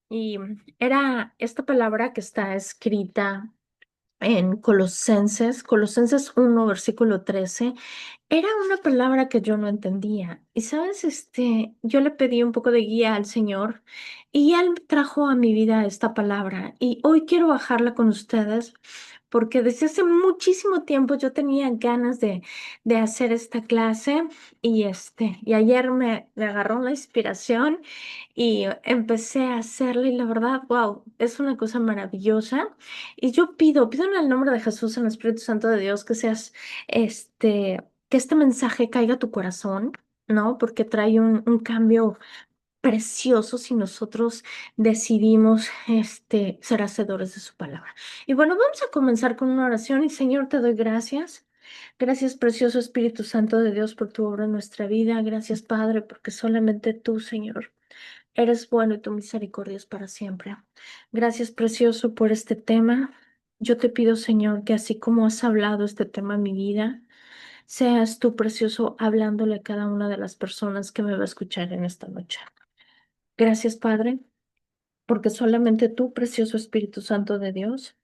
Y era esta palabra que está escrita en Colosenses 1, versículo 13. Era una palabra que yo no entendía. Y sabes, yo le pedí un poco de guía al Señor y Él trajo a mi vida esta palabra. Y hoy quiero bajarla con ustedes porque desde hace muchísimo tiempo yo tenía ganas de hacer esta clase y ayer me agarró la inspiración y empecé a hacerla y la verdad, wow, es una cosa maravillosa. Y yo pido en el nombre de Jesús, en el Espíritu Santo de Dios, que seas, que este mensaje caiga a tu corazón, ¿no? Porque trae un cambio precioso si nosotros decidimos, ser hacedores de su palabra. Y bueno, vamos a comenzar con una oración y Señor, te doy gracias. Gracias, precioso Espíritu Santo de Dios, por tu obra en nuestra vida. Gracias, Padre, porque solamente tú, Señor, eres bueno y tu misericordia es para siempre. Gracias, precioso, por este tema. Yo te pido, Señor, que así como has hablado este tema en mi vida, seas tú, precioso, hablándole a cada una de las personas que me va a escuchar en esta noche. Gracias, Padre, porque solamente tú, precioso Espíritu Santo de Dios,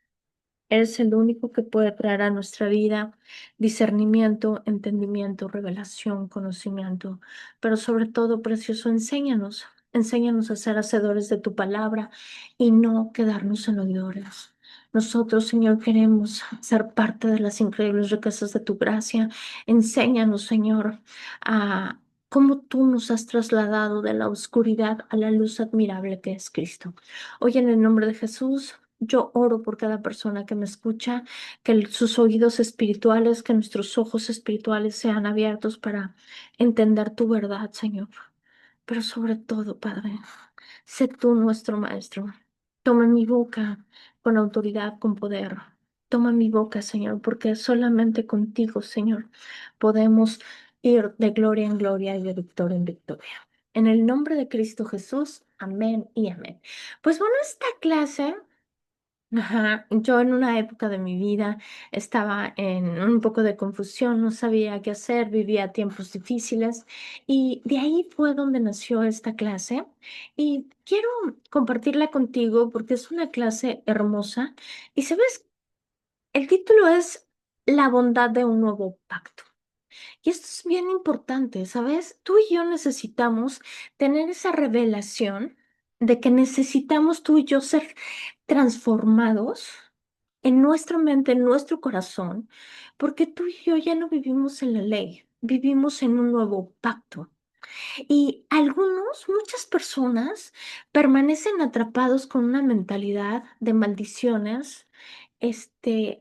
eres el único que puede traer a nuestra vida discernimiento, entendimiento, revelación, conocimiento, pero sobre todo, precioso, enséñanos a ser hacedores de tu palabra y no quedarnos en oidores. Nosotros, Señor, queremos ser parte de las increíbles riquezas de tu gracia. Enséñanos, Señor, a cómo tú nos has trasladado de la oscuridad a la luz admirable que es Cristo. Hoy en el nombre de Jesús. Yo oro por cada persona que me escucha, que sus oídos espirituales, que nuestros ojos espirituales sean abiertos para entender tu verdad, Señor. Pero sobre todo, Padre, sé tú nuestro Maestro. Toma mi boca con autoridad, con poder. Toma mi boca, Señor, porque solamente contigo, Señor, podemos ir de gloria en gloria y de victoria en victoria. En el nombre de Cristo Jesús, amén y amén. Pues bueno, esta clase. Ajá, yo en una época de mi vida estaba en un poco de confusión, no sabía qué hacer, vivía tiempos difíciles y de ahí fue donde nació esta clase y quiero compartirla contigo porque es una clase hermosa y sabes, el título es La bondad de un nuevo pacto. Y esto es bien importante, ¿sabes? Tú y yo necesitamos tener esa revelación de que necesitamos tú y yo ser transformados en nuestra mente, en nuestro corazón, porque tú y yo ya no vivimos en la ley, vivimos en un nuevo pacto. Y muchas personas permanecen atrapados con una mentalidad de maldiciones,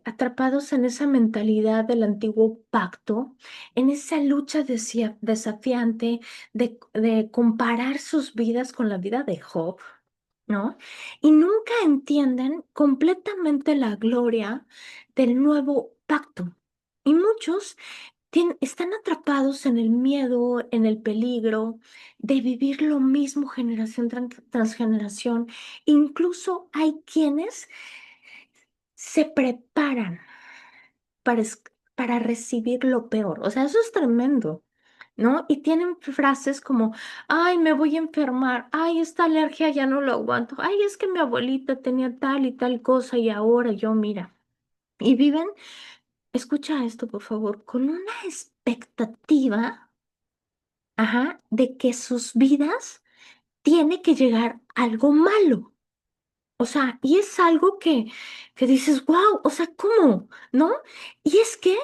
atrapados en esa mentalidad del antiguo pacto, en esa lucha desafiante de comparar sus vidas con la vida de Job, ¿no? Y nunca entienden completamente la gloria del nuevo pacto. Y muchos están atrapados en el miedo, en el peligro de vivir lo mismo generación tras generación. Incluso hay quienes se preparan para recibir lo peor. O sea, eso es tremendo, ¿no? Y tienen frases como, ay, me voy a enfermar, ay, esta alergia ya no lo aguanto, ay, es que mi abuelita tenía tal y tal cosa y ahora yo, mira. Y viven, escucha esto, por favor, con una expectativa, ajá, de que sus vidas tiene que llegar algo malo. O sea, y es algo que dices, wow, o sea, ¿cómo? ¿No? Y es que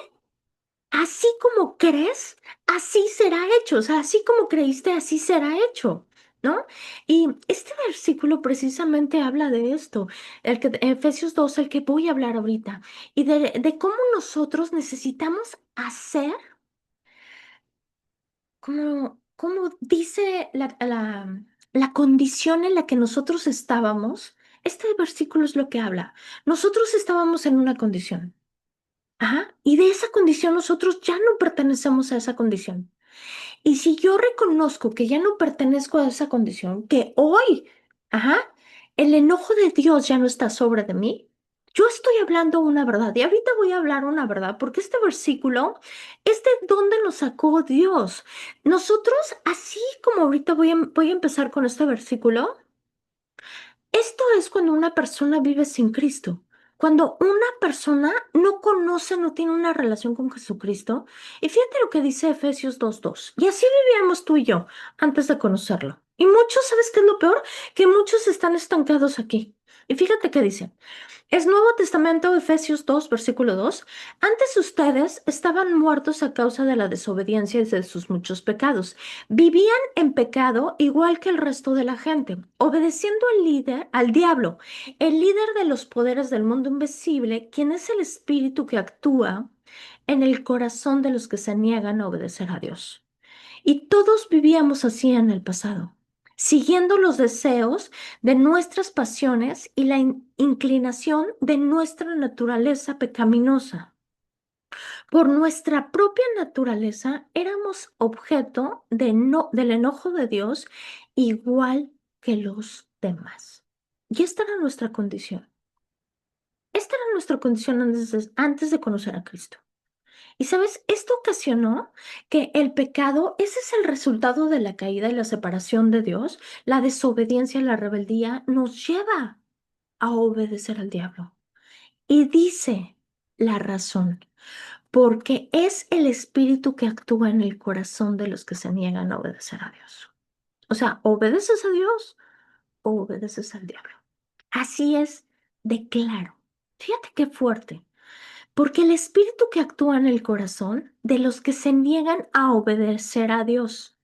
así como crees, así será hecho. O sea, así como creíste, así será hecho, ¿no? Y este versículo precisamente habla de esto, Efesios 2, el que voy a hablar ahorita, y de cómo nosotros necesitamos hacer, como dice la condición en la que nosotros estábamos. Este versículo es lo que habla. Nosotros estábamos en una condición. Ajá, y de esa condición nosotros ya no pertenecemos a esa condición. Y si yo reconozco que ya no pertenezco a esa condición, que hoy, ajá, el enojo de Dios ya no está sobre de mí, yo estoy hablando una verdad. Y ahorita voy a hablar una verdad, porque este versículo es de dónde nos sacó Dios. Nosotros, así como ahorita voy a empezar con este versículo, Esto es cuando una persona vive sin Cristo. Cuando una persona no conoce, no tiene una relación con Jesucristo. Y fíjate lo que dice Efesios 2:2. Y así vivíamos tú y yo antes de conocerlo. Y muchos, ¿sabes qué es lo peor? Que muchos están estancados aquí. Y fíjate qué dice. Es Nuevo Testamento, Efesios 2, versículo 2. Antes ustedes estaban muertos a causa de la desobediencia y de sus muchos pecados. Vivían en pecado igual que el resto de la gente, obedeciendo al líder, al diablo, el líder de los poderes del mundo invisible, quien es el espíritu que actúa en el corazón de los que se niegan a obedecer a Dios. Y todos vivíamos así en el pasado, siguiendo los deseos de nuestras pasiones y la inclinación de nuestra naturaleza pecaminosa. Por nuestra propia naturaleza éramos objeto del enojo de Dios igual que los demás. Y esta era nuestra condición. Esta era nuestra condición antes de conocer a Cristo. Y sabes, esto ocasionó que el pecado, ese es el resultado de la caída y la separación de Dios, la desobediencia, la rebeldía, nos lleva a obedecer al diablo. Y dice la razón, porque es el espíritu que actúa en el corazón de los que se niegan a obedecer a Dios. O sea, ¿obedeces a Dios o obedeces al diablo? Así es de claro. Fíjate qué fuerte. Porque el espíritu que actúa en el corazón de los que se niegan a obedecer a Dios.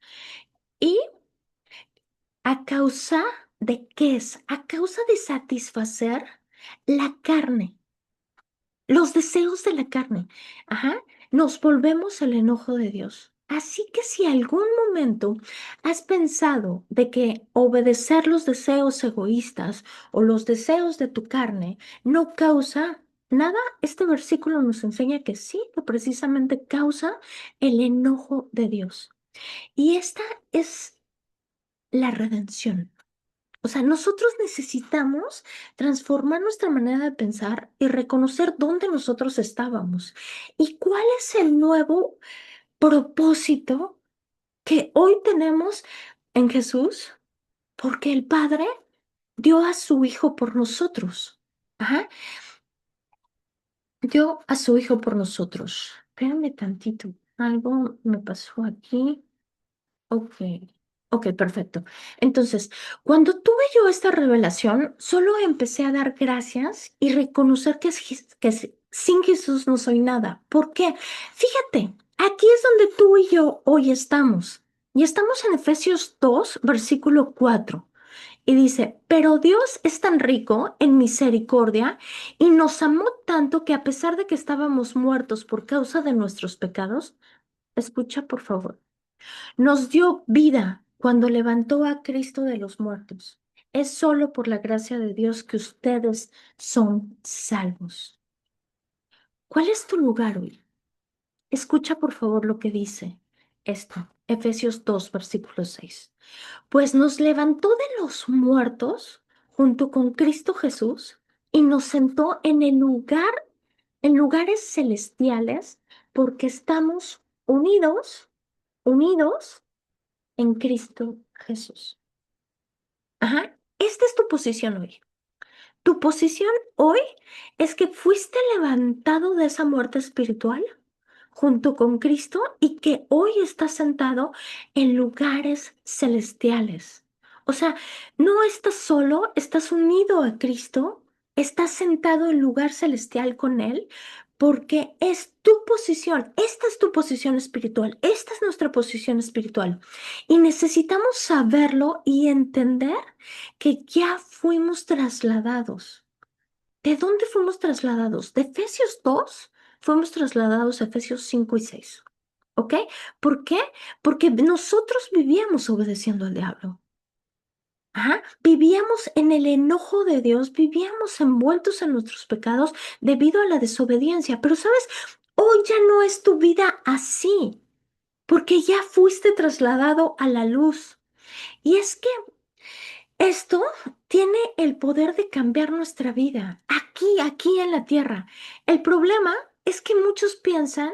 ¿Y a causa de qué es? A causa de satisfacer la carne, los deseos de la carne. Ajá, nos volvemos el enojo de Dios. Así que si algún momento has pensado de que obedecer los deseos egoístas o los deseos de tu carne no causa nada, este versículo nos enseña que sí, que precisamente causa el enojo de Dios. Y esta es la redención. O sea, nosotros necesitamos transformar nuestra manera de pensar y reconocer dónde nosotros estábamos y cuál es el nuevo propósito que hoy tenemos en Jesús, porque el Padre dio a su Hijo por nosotros. Ajá, dio a su Hijo por nosotros. Espérame tantito, algo me pasó aquí. Ok, ok, perfecto. Entonces, cuando tuve yo esta revelación, solo empecé a dar gracias y reconocer sin Jesús no soy nada. ¿Por qué? Fíjate, aquí es donde tú y yo hoy estamos. Y estamos en Efesios 2, versículo 4. Y dice, pero Dios es tan rico en misericordia y nos amó tanto que a pesar de que estábamos muertos por causa de nuestros pecados, escucha por favor. Nos dio vida cuando levantó a Cristo de los muertos. Es solo por la gracia de Dios que ustedes son salvos. ¿Cuál es tu lugar hoy? Escucha por favor lo que dice esto, Efesios 2, versículo 6. Pues nos levantó de los muertos junto con Cristo Jesús y nos sentó en lugares celestiales, porque estamos unidos en Cristo Jesús. Ajá, esta es tu posición hoy. Tu posición hoy es que fuiste levantado de esa muerte espiritual junto con Cristo y que hoy estás sentado en lugares celestiales. O sea, no estás solo, estás unido a Cristo, estás sentado en lugar celestial con Él, porque es tu posición, esta es tu posición espiritual, esta es nuestra posición espiritual. Y necesitamos saberlo y entender que ya fuimos trasladados. ¿De dónde fuimos trasladados? De Efesios 2 fuimos trasladados a Efesios 5 y 6. ¿Ok? ¿Por qué? Porque nosotros vivíamos obedeciendo al diablo. Ajá. Vivíamos en el enojo de Dios, vivíamos envueltos en nuestros pecados debido a la desobediencia. Pero sabes, hoy ya no es tu vida así, porque ya fuiste trasladado a la luz. Y es que esto tiene el poder de cambiar nuestra vida, aquí en la tierra. El problema es que muchos piensan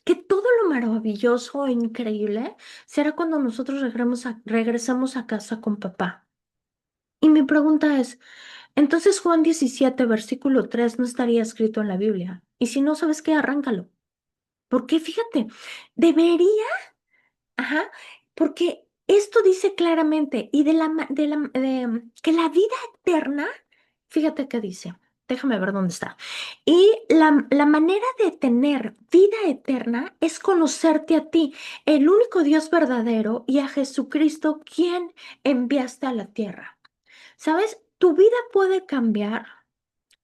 que todo lo maravilloso e increíble será cuando nosotros regresamos a casa con papá. Y mi pregunta es, entonces Juan 17 versículo 3 no estaría escrito en la Biblia. Y si no sabes qué, arráncalo. Porque fíjate, debería, ajá, porque esto dice claramente, y que la vida eterna, fíjate qué dice, déjame ver dónde está. Y la manera de tener vida eterna es conocerte a ti, el único Dios verdadero, y a Jesucristo, quien enviaste a la tierra. ¿Sabes? Tu vida puede cambiar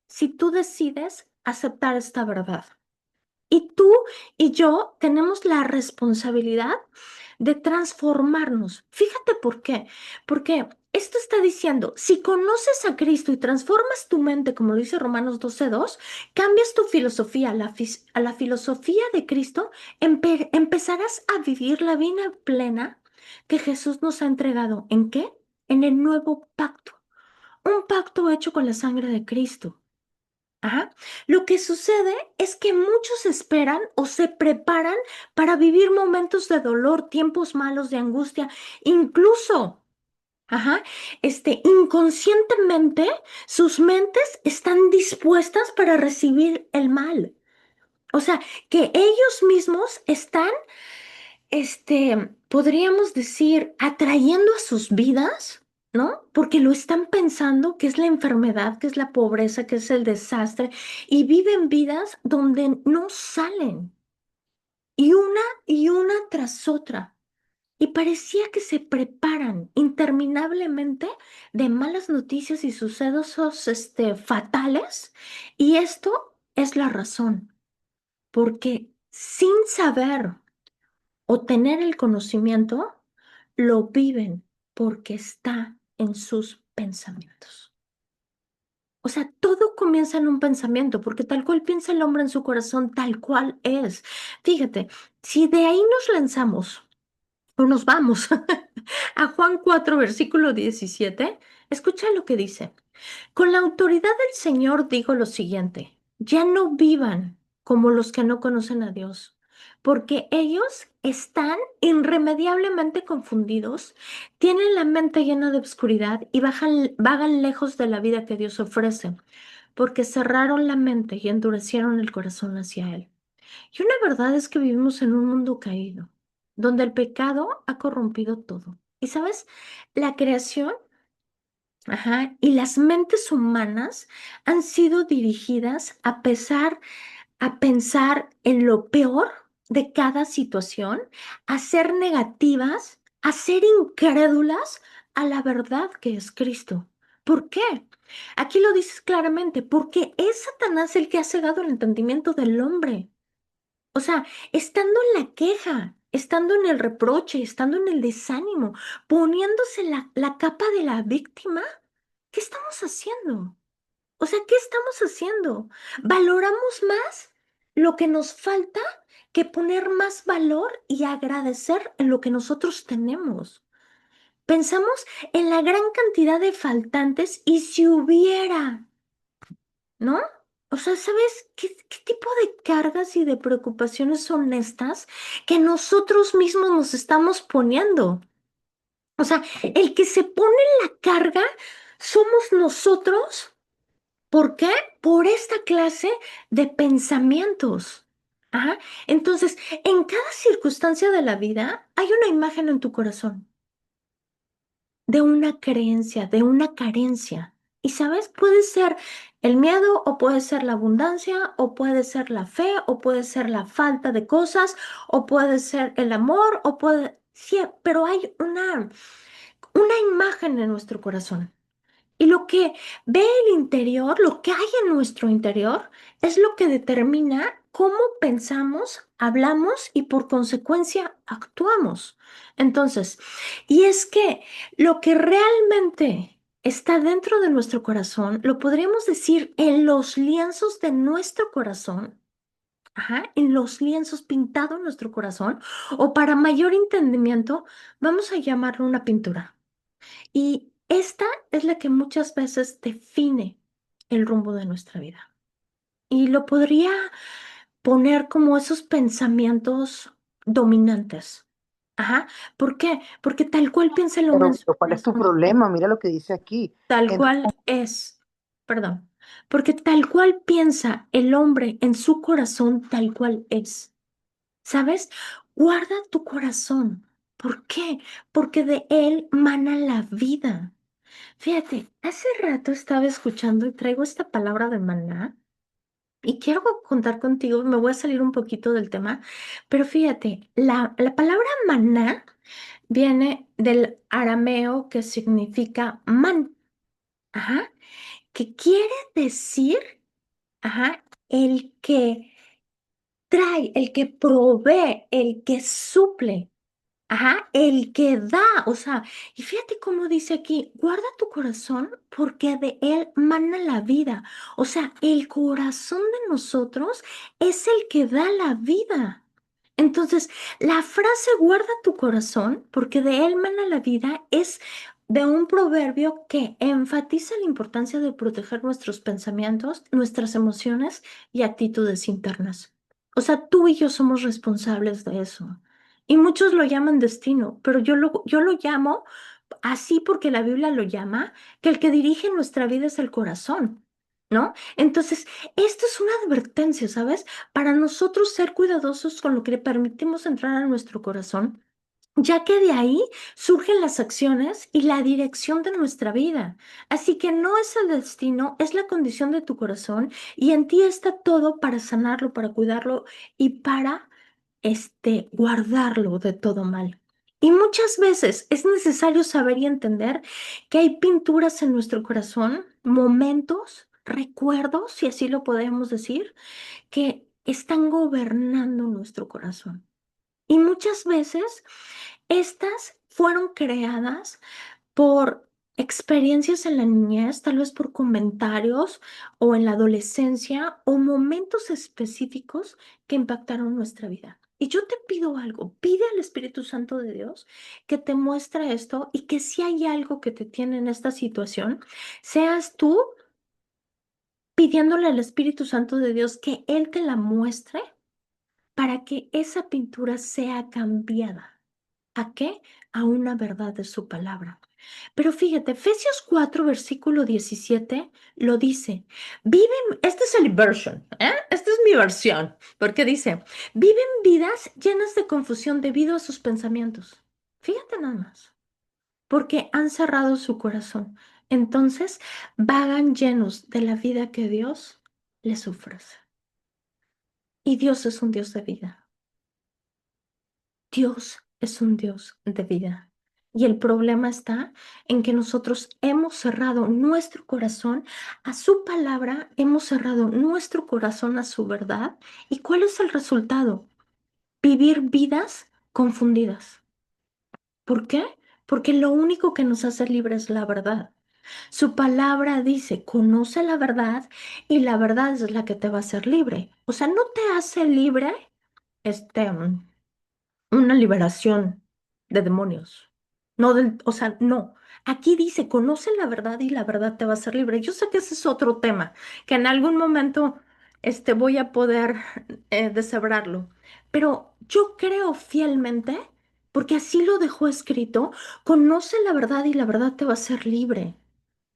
si tú decides aceptar esta verdad. Y tú y yo tenemos la responsabilidad de transformarnos. Fíjate por qué. Porque esto está diciendo, si conoces a Cristo y transformas tu mente, como lo dice Romanos 12:2, cambias tu filosofía a la filosofía de Cristo, empezarás a vivir la vida plena que Jesús nos ha entregado. ¿En qué? En el nuevo pacto. Un pacto hecho con la sangre de Cristo. Ajá. Lo que sucede es que muchos esperan o se preparan para vivir momentos de dolor, tiempos malos de angustia, incluso, ajá, inconscientemente sus mentes están dispuestas para recibir el mal. O sea, que ellos mismos están podríamos decir, atrayendo a sus vidas, ¿no? Porque lo están pensando que es la enfermedad, que es la pobreza, que es el desastre, y viven vidas donde no salen, y una tras otra. Y parecía que se preparan interminablemente de malas noticias y sucesos, fatales, y esto es la razón, porque sin saber o tener el conocimiento, lo viven porque está en sus pensamientos. O sea, todo comienza en un pensamiento, porque tal cual piensa el hombre en su corazón, tal cual es. Fíjate, si de ahí nos lanzamos o nos vamos a Juan 4 versículo 17, escucha lo que dice. Con la autoridad del Señor digo lo siguiente, ya no vivan como los que no conocen a Dios, porque ellos están irremediablemente confundidos, tienen la mente llena de obscuridad y vagan lejos de la vida que Dios ofrece, porque cerraron la mente y endurecieron el corazón hacia Él. Y una verdad es que vivimos en un mundo caído, donde el pecado ha corrompido todo. Y sabes, la creación, ajá, y las mentes humanas han sido dirigidas a pensar en lo peor de cada situación, a ser negativas, a ser incrédulas a la verdad que es Cristo. ¿Por qué? Aquí lo dices claramente, porque es Satanás el que ha cegado el entendimiento del hombre. O sea, estando en la queja, estando en el reproche, estando en el desánimo, poniéndose la capa de la víctima, ¿qué estamos haciendo? O sea, ¿qué estamos haciendo? ¿Valoramos más lo que nos falta que poner más valor y agradecer en lo que nosotros tenemos? Pensamos en la gran cantidad de faltantes y si hubiera, ¿no? O sea, ¿sabes qué tipo de cargas y de preocupaciones son estas que nosotros mismos nos estamos poniendo? O sea, el que se pone la carga somos nosotros. ¿Por qué? Por esta clase de pensamientos. Ajá. Entonces, en cada circunstancia de la vida hay una imagen en tu corazón de una creencia, de una carencia. Y sabes, puede ser el miedo o puede ser la abundancia o puede ser la fe o puede ser la falta de cosas o puede ser el amor o puede... Sí, pero hay una imagen en nuestro corazón. Y lo que ve el interior, lo que hay en nuestro interior, es lo que determina cómo pensamos, hablamos y por consecuencia actuamos. Entonces, y es que lo que realmente está dentro de nuestro corazón, lo podríamos decir en los lienzos de nuestro corazón. Ajá, en los lienzos pintados en nuestro corazón, o para mayor entendimiento, vamos a llamarlo una pintura. Y esta es la que muchas veces define el rumbo de nuestra vida. Y lo podría poner como esos pensamientos dominantes. Ajá. ¿Por qué? Porque tal cual piensa el hombre en su Pero ¿cuál es tu corazón. problema? Mira lo que dice aquí. Tal En- cual es, perdón, porque tal cual piensa el hombre en su corazón, tal cual es. ¿Sabes? Guarda tu corazón. ¿Por qué? Porque de él mana la vida. Fíjate, hace rato estaba escuchando y traigo esta palabra de maná y quiero contar contigo, me voy a salir un poquito del tema, pero fíjate, la palabra maná viene del arameo que significa man. Ajá. Que quiere decir, ajá, el que trae, el que provee, el que suple, ajá, el que da, o sea, y fíjate cómo dice aquí, guarda tu corazón porque de él mana la vida, o sea, el corazón de nosotros es el que da la vida. Entonces, la frase guarda tu corazón porque de él mana la vida es de un proverbio que enfatiza la importancia de proteger nuestros pensamientos, nuestras emociones y actitudes internas. O sea, tú y yo somos responsables de eso. Y muchos lo llaman destino, pero yo lo llamo así porque la Biblia lo llama, que el que dirige nuestra vida es el corazón, ¿no? Entonces, esto es una advertencia, ¿sabes? Para nosotros ser cuidadosos con lo que le permitimos entrar a nuestro corazón, ya que de ahí surgen las acciones y la dirección de nuestra vida. Así que no es el destino, es la condición de tu corazón y en ti está todo para sanarlo, para cuidarlo y para guardarlo de todo mal. Y muchas veces es necesario saber y entender que hay pinturas en nuestro corazón, momentos, recuerdos, si así lo podemos decir, que están gobernando nuestro corazón. Y muchas veces estas fueron creadas por experiencias en la niñez, tal vez por comentarios o en la adolescencia o momentos específicos que impactaron nuestra vida. Y yo te pido algo, pide al Espíritu Santo de Dios que te muestre esto y que si hay algo que te tiene en esta situación, seas tú pidiéndole al Espíritu Santo de Dios que Él te la muestre para que esa pintura sea cambiada. ¿A qué? A una verdad de su palabra. Pero fíjate, Efesios 4 versículo 17 lo dice. Viven, este es el version, ¿eh? Esta es mi versión, porque dice, viven vidas llenas de confusión debido a sus pensamientos. Fíjate nada más, porque han cerrado su corazón. Entonces, vagan llenos de la vida que Dios les ofrece. Y Dios es un Dios de vida. Dios es un Dios de vida. Y el problema está en que nosotros hemos cerrado nuestro corazón a su palabra, hemos cerrado nuestro corazón a su verdad. ¿Y cuál es el resultado? Vivir vidas confundidas. ¿Por qué? Porque lo único que nos hace libres es la verdad. Su palabra dice, conoce la verdad y la verdad es la que te va a hacer libre. O sea, no te hace libre, este, una liberación de demonios. No o sea, no. Aquí dice, conoce la verdad y la verdad te va a hacer libre. Yo sé que ese es otro tema, que en algún momento voy a poder deshebrarlo. Pero yo creo fielmente, porque así lo dejó escrito, conoce la verdad y la verdad te va a hacer libre.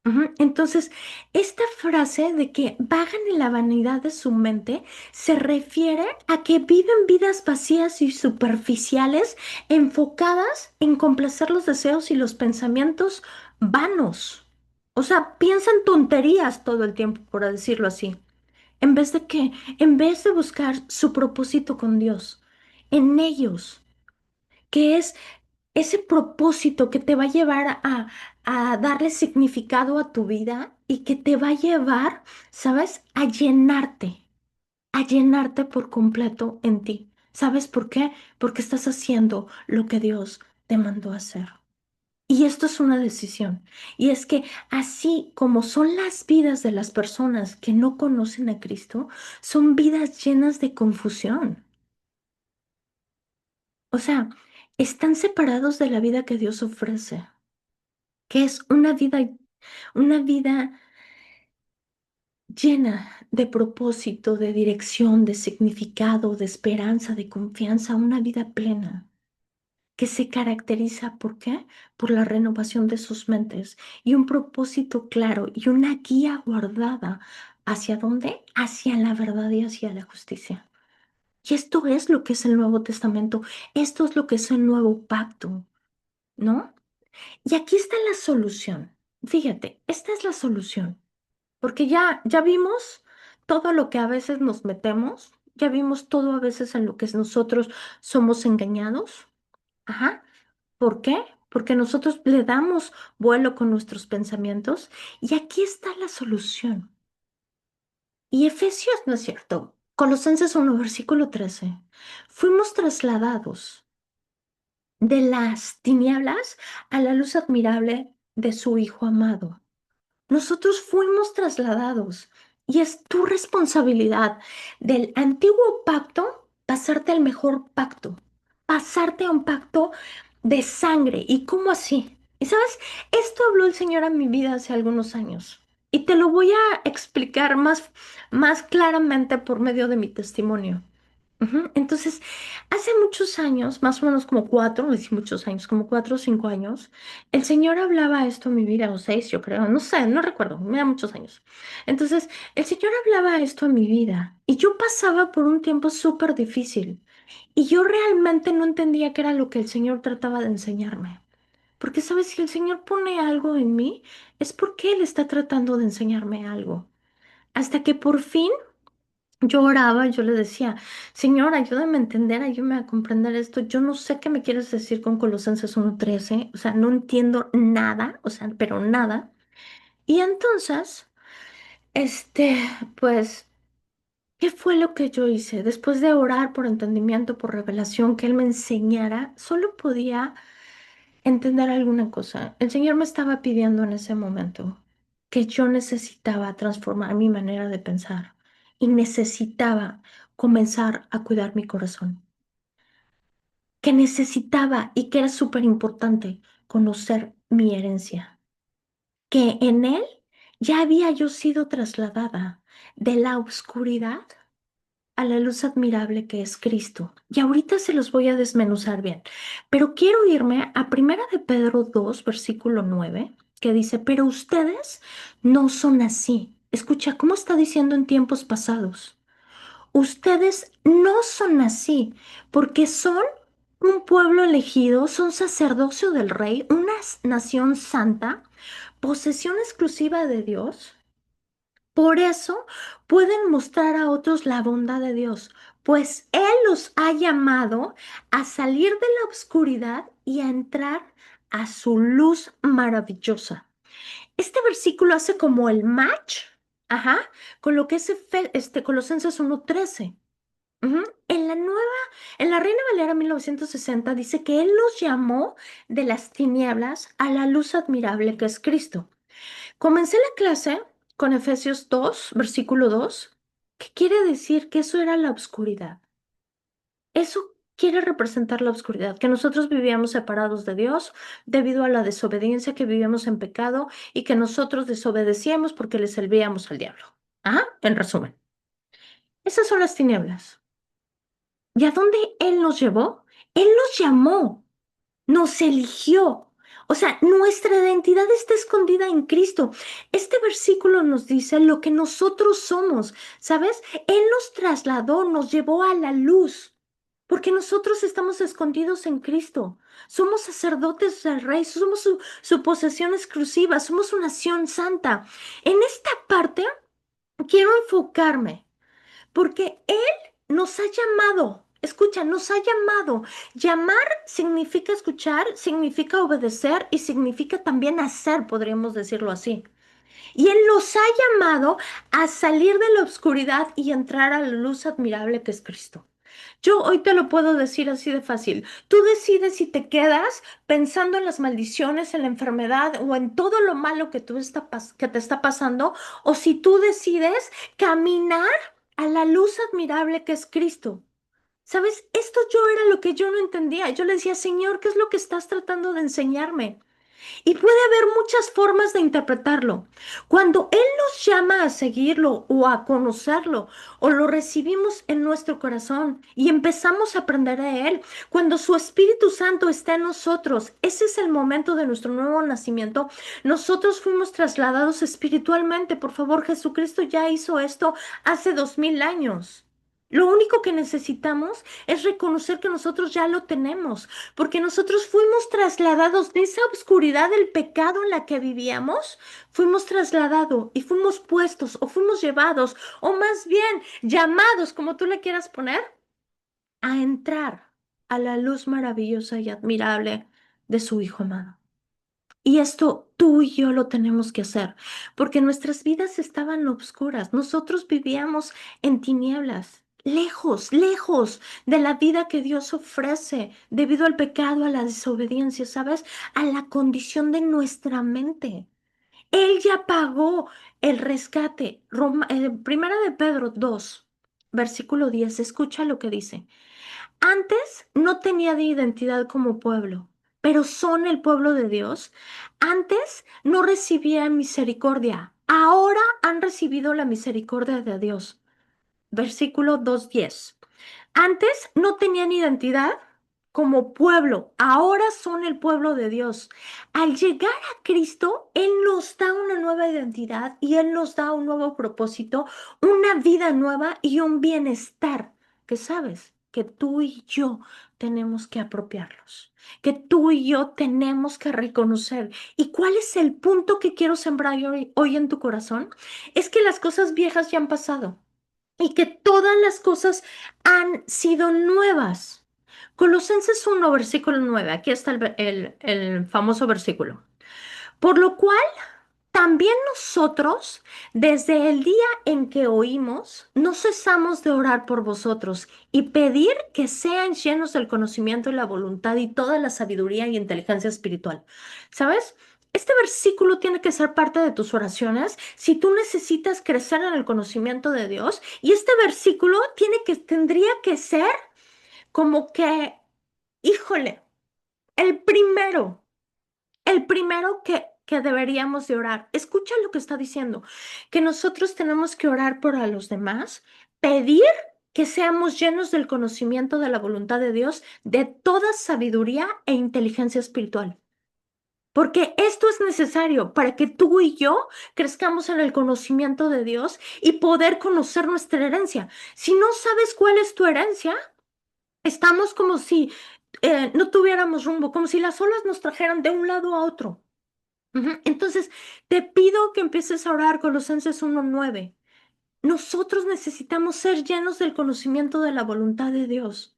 Ujú. Entonces, esta frase de que vagan en la vanidad de su mente se refiere a que viven vidas vacías y superficiales, enfocadas en complacer los deseos y los pensamientos vanos. O sea, piensan tonterías todo el tiempo, por decirlo así. En vez de que, en vez de buscar su propósito con Dios, en ellos, que es ese propósito que te va a llevar a darle significado a tu vida y que te va a llevar, ¿sabes? A llenarte por completo en ti. ¿Sabes por qué? Porque estás haciendo lo que Dios te mandó a hacer. Y esto es una decisión. Y es que así como son las vidas de las personas que no conocen a Cristo, son vidas llenas de confusión. O sea, están separados de la vida que Dios ofrece, que es una vida llena de propósito, de dirección, de significado, de esperanza, de confianza, una vida plena. que se caracteriza, ¿por qué? Por la renovación de sus mentes y un propósito claro y una guía guardada. ¿Hacia dónde? Hacia la verdad y hacia la justicia. Y esto es lo que es el Nuevo Testamento, esto es lo que es el nuevo pacto, ¿no? Y aquí está la solución. Fíjate, esta es la solución, porque ya vimos todo lo que a veces nos metemos, ya vimos todo a veces en lo que nosotros somos engañados. Ajá. ¿Por qué? Porque nosotros le damos vuelo con nuestros pensamientos y aquí está la solución. Y Efesios, ¿no es cierto? Colosenses 1, versículo 13. Fuimos trasladados de las tinieblas a la luz admirable de su Hijo amado. Nosotros fuimos trasladados y es tu responsabilidad del antiguo pacto pasarte al mejor pacto, pasarte a un pacto de sangre. ¿Y cómo así? Y sabes, esto habló el Señor a mi vida hace algunos años y te lo voy a explicar más claramente por medio de mi testimonio. Ujú. Entonces, hace muchos años, más o menos como cuatro, no decir muchos años, como 4 o 5 años, el Señor hablaba esto en mi vida, o 6, yo creo, no sé, no recuerdo, me da muchos años. Entonces, el Señor hablaba esto en mi vida y yo pasaba por un tiempo súper difícil y yo realmente no entendía qué era lo que el Señor trataba de enseñarme. Porque, ¿sabes? Si el Señor pone algo en mí, es porque Él está tratando de enseñarme algo. Hasta que por fin yo oraba, yo le decía, Señor, ayúdame a entender, ayúdame a comprender esto. Yo no sé qué me quieres decir con Colosenses 1:13, o sea, no entiendo nada, o sea, pero nada. Y entonces, este, pues, ¿qué fue lo que yo hice? Después de orar por entendimiento, por revelación, que Él me enseñara, solo podía entender alguna cosa. El Señor me estaba pidiendo en ese momento que yo necesitaba transformar mi manera de pensar y necesitaba comenzar a cuidar mi corazón, que necesitaba y que era súper importante conocer mi herencia, que en Él ya había yo sido trasladada de la oscuridad a la luz admirable que es Cristo. Y ahorita se los voy a desmenuzar bien, pero quiero irme a Primera de Pedro 2 versículo 9 que dice, pero ustedes no son así. Escucha, ¿cómo está diciendo en tiempos pasados? Ustedes no son así, porque son un pueblo elegido, son sacerdocio del rey, una nación santa, posesión exclusiva de Dios. Por eso pueden mostrar a otros la bondad de Dios, pues Él los ha llamado a salir de la oscuridad y a entrar a su luz maravillosa. Este versículo hace como el match, ajá, con lo que es Colosenses 1:13. Ujú. En la Reina Valera 1960 dice que Él nos llamó de las tinieblas a la luz admirable que es Cristo. Comencé la clase con Efesios 2, versículo 2, que quiere decir que eso era la oscuridad. Eso quiere representar la oscuridad, que nosotros vivíamos separados de Dios debido a la desobediencia, que vivíamos en pecado y que nosotros desobedecíamos porque le servíamos al diablo. Ajá, en resumen. Esas son las tinieblas. ¿Y a dónde Él nos llevó? Él nos llamó. Nos eligió. O sea, nuestra identidad está escondida en Cristo. Este versículo nos dice lo que nosotros somos, ¿sabes? Él nos trasladó, nos llevó a la luz, porque nosotros estamos escondidos en Cristo. Somos sacerdotes del Rey, somos su posesión exclusiva, somos una nación santa. En esta parte quiero enfocarme. Porque Él nos ha llamado, escucha, nos ha llamado. Llamar significa escuchar, significa obedecer y significa también hacer, podríamos decirlo así. Y Él nos ha llamado a salir de la oscuridad y entrar a la luz admirable que es Cristo. Yo hoy te lo puedo decir así de fácil. Tú decides si te quedas pensando en las maldiciones, en la enfermedad o en todo lo malo que te está pasando, o si tú decides caminar a la luz admirable que es Cristo. ¿Sabes? Esto yo era lo que yo no entendía. Yo le decía, Señor, ¿qué es lo que estás tratando de enseñarme? Y puede haber muchas formas de interpretarlo. Cuando Él nos llama a seguirlo o a conocerlo, o lo recibimos en nuestro corazón y empezamos a aprender de Él, cuando su Espíritu Santo está en nosotros, ese es el momento de nuestro nuevo nacimiento. Nosotros fuimos trasladados espiritualmente. Por favor, Jesucristo ya hizo esto hace 2000 años. Lo único que necesitamos es reconocer que nosotros ya lo tenemos, porque nosotros fuimos trasladados de esa oscuridad del pecado en la que vivíamos, fuimos trasladados y fuimos puestos o fuimos llevados, o más bien llamados, como tú le quieras poner, a entrar a la luz maravillosa y admirable de su Hijo amado. Y esto tú y yo lo tenemos que hacer, porque nuestras vidas estaban obscuras. Nosotros vivíamos en tinieblas, lejos, lejos de la vida que Dios ofrece, debido al pecado, a la desobediencia, ¿sabes? A la condición de nuestra mente. Él ya pagó el rescate. Primera de Pedro 2, versículo 10. Escucha lo que dice. Antes no tenía de identidad como pueblo, pero son el pueblo de Dios. Antes no recibían misericordia, ahora han recibido la misericordia de Dios. Versículo 2:10. Antes no tenían identidad como pueblo, ahora son el pueblo de Dios. Al llegar a Cristo, Él nos da una nueva identidad y Él nos da un nuevo propósito, una vida nueva y un bienestar que sabes que tú y yo tenemos que apropiarlos, que tú y yo tenemos que reconocer. ¿Y cuál es el punto que quiero sembrar hoy en tu corazón? Es que las cosas viejas ya han pasado y que todas las cosas han sido nuevas. Colosenses 1, versículo 9. Aquí está el famoso versículo. Por lo cual, también nosotros, desde el día en que oímos, no cesamos de orar por vosotros y pedir que sean llenos del conocimiento y la voluntad y toda la sabiduría y inteligencia espiritual. ¿Sabes? Este versículo tiene que ser parte de tus oraciones si tú necesitas crecer en el conocimiento de Dios. Y este versículo tendría que ser como que, híjole, el primero. El primero que deberíamos de orar. Escucha lo que está diciendo, que nosotros tenemos que orar por a los demás, pedir que seamos llenos del conocimiento de la voluntad de Dios, de toda sabiduría e inteligencia espiritual. Porque esto es necesario para que tú y yo crezcamos en el conocimiento de Dios y poder conocer nuestra herencia. Si no sabes cuál es tu herencia, estamos como si no tuviéramos rumbo, como si las olas nos trajeran de un lado a otro. Ujú. Entonces, te pido que empieces a orar Colosenses 1:9. Nosotros necesitamos ser llenos del conocimiento de la voluntad de Dios.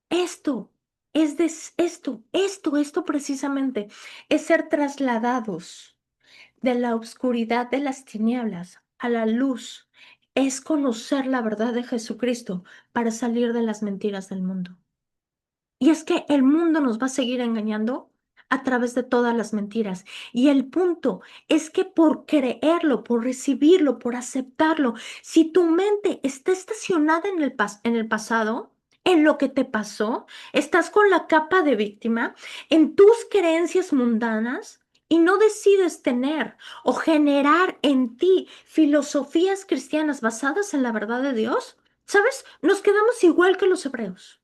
Esto esto precisamente es ser trasladados de la oscuridad de las tinieblas a la luz. Es conocer la verdad de Jesucristo para salir de las mentiras del mundo. Y es que el mundo nos va a seguir engañando a través de todas las mentiras. Y el punto es que por creerlo, por recibirlo, por aceptarlo, si tu mente está estacionada en el pasado, en lo que te pasó, estás con la capa de víctima, en tus creencias mundanas, y no decides tener o generar en ti filosofías cristianas basadas en la verdad de Dios, ¿sabes? Nos quedamos igual que los hebreos.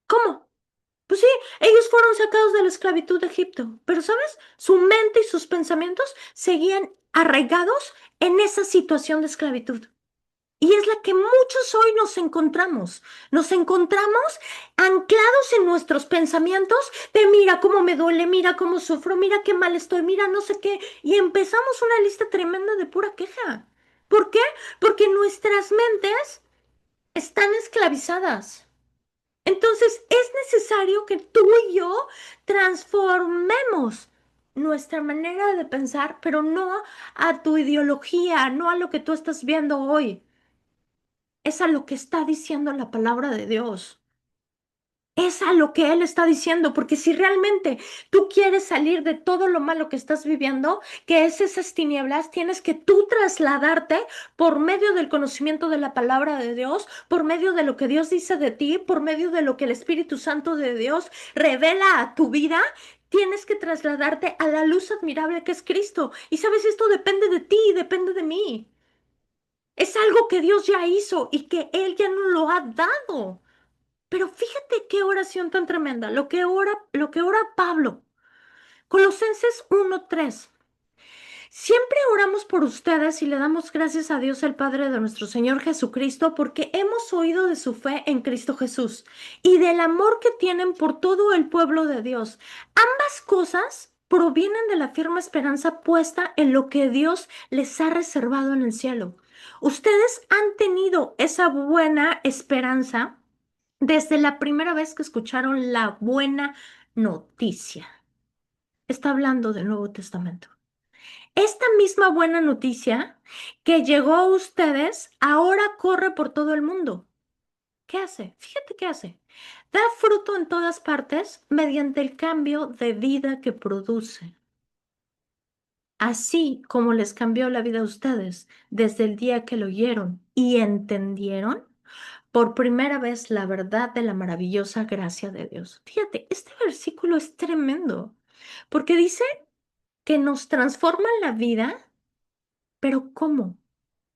¿Cómo? Pues sí, ellos fueron sacados de la esclavitud de Egipto, pero ¿sabes? Su mente y sus pensamientos seguían arraigados en esa situación de esclavitud. Y es la que muchos hoy nos encontramos. Nos encontramos anclados en nuestros pensamientos de mira cómo me duele, mira cómo sufro, mira qué mal estoy, mira no sé qué. Y empezamos una lista tremenda de pura queja. ¿Por qué? Porque nuestras mentes están esclavizadas. Entonces, es necesario que tú y yo transformemos nuestra manera de pensar, pero no a tu ideología, no a lo que tú estás viendo hoy, es a lo que está diciendo la palabra de Dios. Es a lo que Él está diciendo, porque si realmente tú quieres salir de todo lo malo que estás viviendo, que es esas tinieblas, tienes que tú trasladarte por medio del conocimiento de la palabra de Dios, por medio de lo que Dios dice de ti, por medio de lo que el Espíritu Santo de Dios revela a tu vida. Tienes que trasladarte a la luz admirable que es Cristo. Y sabes, esto depende de ti y depende de mí. Es algo que Dios ya hizo y que Él ya nos lo ha dado. Pero fíjate qué oración tan tremenda, lo que ora Pablo. Colosenses 1:3. Siempre oramos por ustedes y le damos gracias a Dios el Padre de nuestro Señor Jesucristo porque hemos oído de su fe en Cristo Jesús y del amor que tienen por todo el pueblo de Dios. Ambas cosas provienen de la firme esperanza puesta en lo que Dios les ha reservado en el cielo. Ustedes han tenido esa buena esperanza desde la primera vez que escucharon la buena noticia. Está hablando del Nuevo Testamento. Esta misma buena noticia que llegó a ustedes ahora corre por todo el mundo. ¿Qué hace? Fíjate qué hace. Da fruto en todas partes mediante el cambio de vida que produce. Así como les cambió la vida a ustedes desde el día que lo oyeron y entendieron por primera vez la verdad de la maravillosa gracia de Dios. Fíjate, este versículo es tremendo porque dice que nos transforma la vida, pero ¿cómo?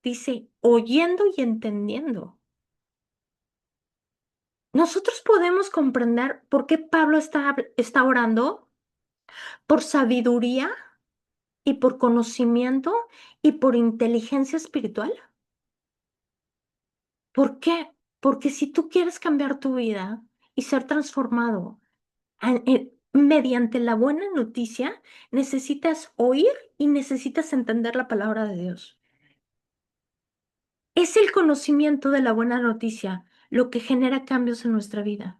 Dice, oyendo y entendiendo. Nosotros podemos comprender por qué Pablo está orando por sabiduría y por conocimiento y por inteligencia espiritual. ¿Por qué? Porque si tú quieres cambiar tu vida y ser transformado mediante la buena noticia, necesitas oír y necesitas entender la palabra de Dios. Es el conocimiento de la buena noticia lo que genera cambios en nuestra vida.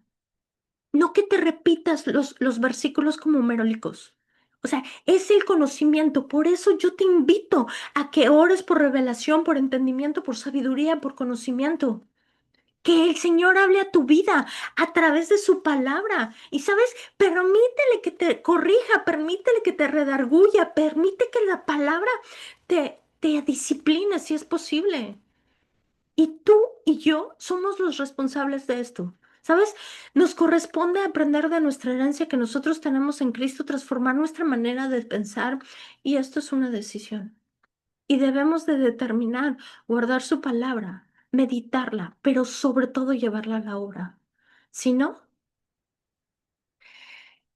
No que te repitas los versículos como merolicos. O sea, es el conocimiento. Por eso yo te invito a que ores por revelación, por entendimiento, por sabiduría, por conocimiento. Que el Señor hable a tu vida a través de su palabra. Y sabes, permítele que te corrija, permítele que te redarguya, permite que la palabra te discipline si es posible. Y tú y yo somos los responsables de esto. ¿Sabes? Nos corresponde aprender de nuestra herencia que nosotros tenemos en Cristo, transformar nuestra manera de pensar, y esto es una decisión. Y debemos de determinar, guardar su palabra, meditarla, pero sobre todo llevarla a la obra. Si no,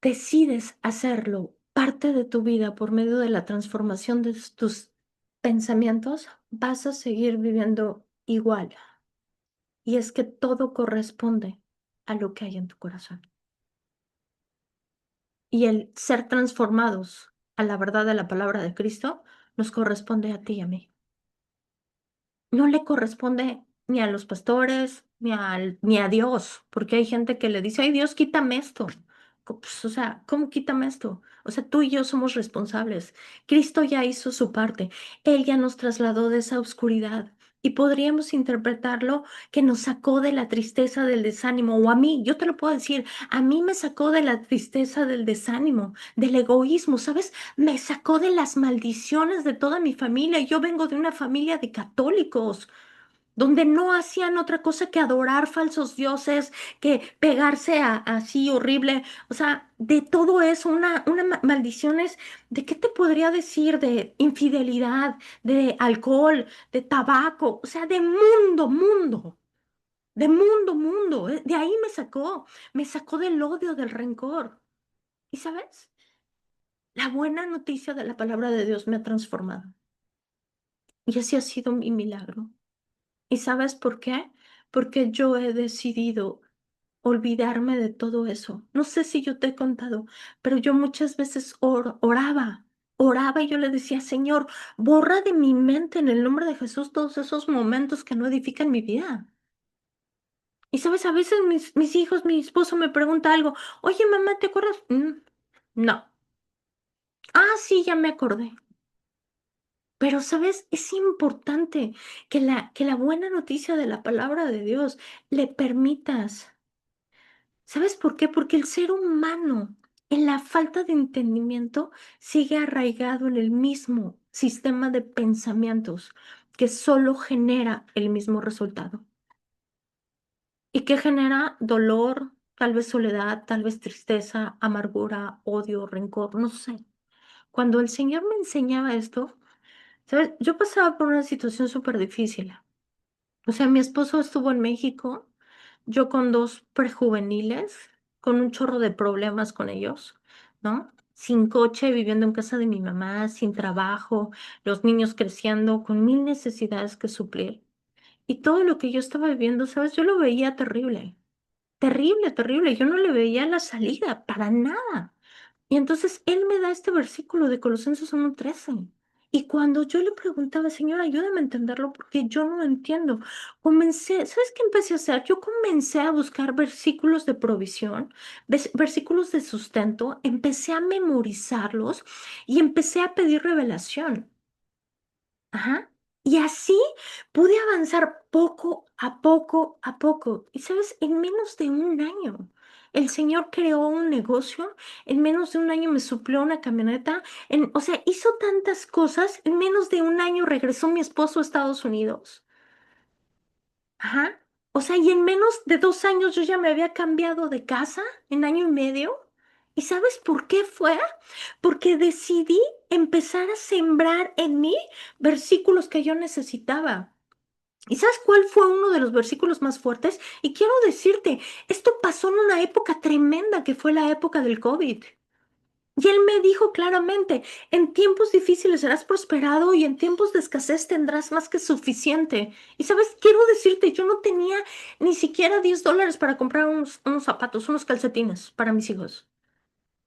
decides hacerlo parte de tu vida por medio de la transformación de tus pensamientos, vas a seguir viviendo igual. Y es que todo corresponde a lo que hay en tu corazón. Y el ser transformados a la verdad de la palabra de Cristo nos corresponde a ti y a mí. No le corresponde ni a los pastores, ni a Dios, porque hay gente que le dice, ay Dios, quítame esto. Pues, o sea, ¿cómo quítame esto? O sea, tú y yo somos responsables. Cristo ya hizo su parte. Él ya nos trasladó de esa oscuridad. Y podríamos interpretarlo que nos sacó de la tristeza, del desánimo. O a mí, yo te lo puedo decir, a mí me sacó de la tristeza, del desánimo, del egoísmo, ¿sabes? Me sacó de las maldiciones de toda mi familia. Yo vengo de una familia de católicos, donde no hacían otra cosa que adorar falsos dioses, que pegarse así horrible. O sea, de todo eso, maldiciones, ¿de qué te podría decir? De infidelidad, de alcohol, de tabaco, o sea, de mundo. De ahí me sacó del odio, del rencor. ¿Y sabes? La buena noticia de la palabra de Dios me ha transformado. Y ese ha sido mi milagro. ¿Y sabes por qué? Porque yo he decidido olvidarme de todo eso. No sé si yo te he contado, pero yo muchas veces oraba y yo le decía, Señor, borra de mi mente en el nombre de Jesús todos esos momentos que no edifican mi vida. Y sabes, a veces mis hijos, mi esposo me pregunta algo, oye, mamá, ¿te acuerdas? No. Ah, sí, ya me acordé. Pero, ¿sabes? Es importante que la buena noticia de la palabra de Dios le permitas. ¿Sabes por qué? Porque el ser humano, en la falta de entendimiento, sigue arraigado en el mismo sistema de pensamientos que solo genera el mismo resultado y que genera dolor. tal vez soledad, tal vez tristeza, amargura, odio, rencor, no sé. Cuando el Señor me enseñaba esto, ¿sabes? Yo pasaba por una situación súper difícil. O sea, mi esposo estuvo en México, yo con dos prejuveniles, con un chorro de problemas con ellos, ¿no? Sin coche, viviendo en casa de mi mamá, sin trabajo, los niños creciendo, con mil necesidades que suplir. Y todo lo que yo estaba viviendo, ¿sabes? Yo lo veía terrible, terrible, terrible. Yo no le veía la salida para nada. Y entonces él me da este versículo de Colosenses 1:13. Y cuando yo le preguntaba, Señor, ayúdame a entenderlo porque yo no lo entiendo, ¿sabes qué empecé a hacer? Yo comencé a buscar versículos de provisión, versículos de sustento, empecé a memorizarlos y empecé a pedir revelación. Ajá. Y así pude avanzar poco a poco a poco. Y sabes, en menos de un año, el Señor creó un negocio, en menos de un año me suplió una camioneta, o sea, hizo tantas cosas, en menos de un año regresó mi esposo a Estados Unidos. Ajá. O sea, y en menos de 2 años yo ya me había cambiado de casa, en año y medio. ¿Y sabes por qué fue? Porque decidí empezar a sembrar en mí versículos que yo necesitaba. ¿Y sabes cuál fue uno de los versículos más fuertes? Y quiero decirte, esto pasó en una época tremenda que fue la época del COVID. Y él me dijo claramente, en tiempos difíciles serás prosperado y en tiempos de escasez tendrás más que suficiente. Y sabes, quiero decirte, yo no tenía ni siquiera $10 para comprar unos zapatos, unos calcetines para mis hijos.